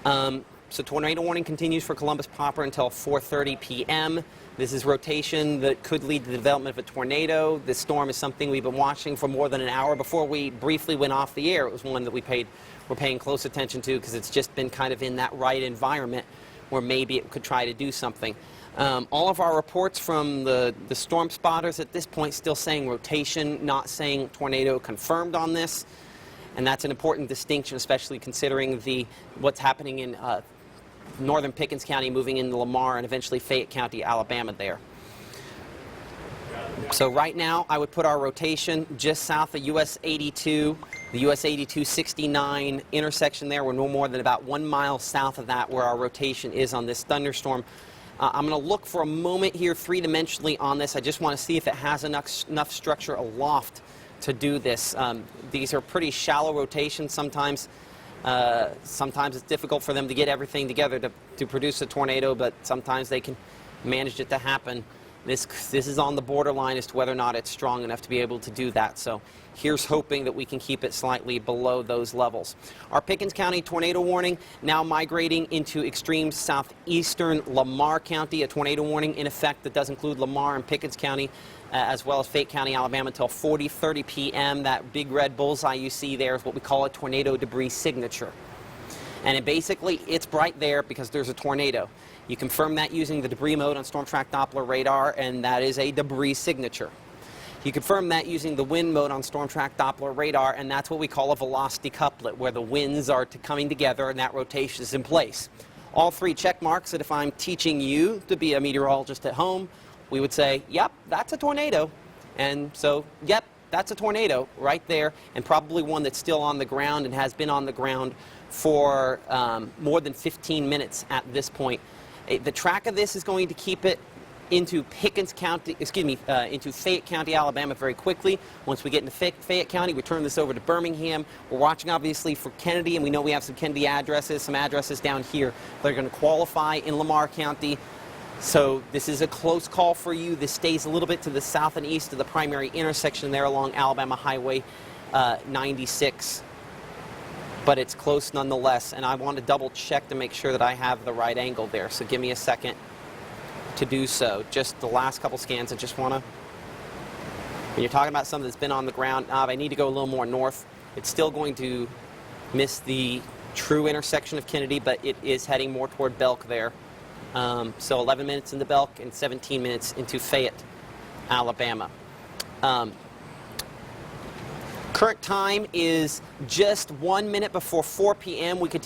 So tornado warning continues for Columbus proper until 4:30 p.m. This is rotation that could lead to the development of a tornado. This storm is something we've been watching for more than an hour. Before we briefly went off the air, it was one that we're paying close attention to because it's just been kind of in that right environment where maybe it could try to do something. All of our reports from the storm spotters at this point still saying rotation, not saying tornado confirmed on this. And that's an important distinction, especially considering what's happening in northern Pickens County, moving into Lamar, and eventually Fayette County, Alabama there. So right now, I would put our rotation just south of US 82, the US 82-69 intersection there. We're no more than about 1 mile south of that where our rotation is on this thunderstorm. I'm going to look for a moment here three-dimensionally on this. I just want to see if it has enough structure aloft to do this. These are pretty shallow rotations. Sometimes it's difficult for them to get everything together to produce a tornado, but sometimes they can manage it to happen. This is on the borderline as to whether or not it's strong enough to be able to do that. So here's hoping that we can keep it slightly below those levels. Our Pickens County tornado warning now migrating into extreme southeastern Lamar County, a tornado warning in effect that does include Lamar and Pickens County, as well as Fayette County, Alabama, until 40:30 p.m. That big red bullseye you see there is what we call a tornado debris signature. And it's right there because there's a tornado. You confirm that using the debris mode on Storm Track Doppler radar, and that is a debris signature. You confirm that using the wind mode on Storm Track Doppler radar, and that's what we call a velocity couplet, where the winds are coming together and that rotation is in place. All 3 check marks that if I'm teaching you to be a meteorologist at home, we would say, yep, that's a tornado. And so, yep, that's a tornado right there, and probably one that's still on the ground and has been on the ground for more than 15 minutes at this point. The track of this is going to keep it into Pickens County, into Fayette County, Alabama very quickly. Once we get into Fayette County, we turn this over to Birmingham. We're watching obviously for Kennedy, and we know we have some Kennedy addresses, some addresses down here that are going to qualify in Lamar County. So this is a close call for you. This stays a little bit to the south and east of the primary intersection there along Alabama Highway 96. But it's close nonetheless, and I want to double check to make sure that I have the right angle there. So give me a second to do so. Just the last couple scans, I just want to, when you're talking about something that's been on the ground, I need to go a little more north. It's still going to miss the true intersection of Kennedy, but it is heading more toward Belk there. So 11 minutes into Belk and 17 minutes into Fayette, Alabama. Current time is just 1 minute before 4 p.m. We continue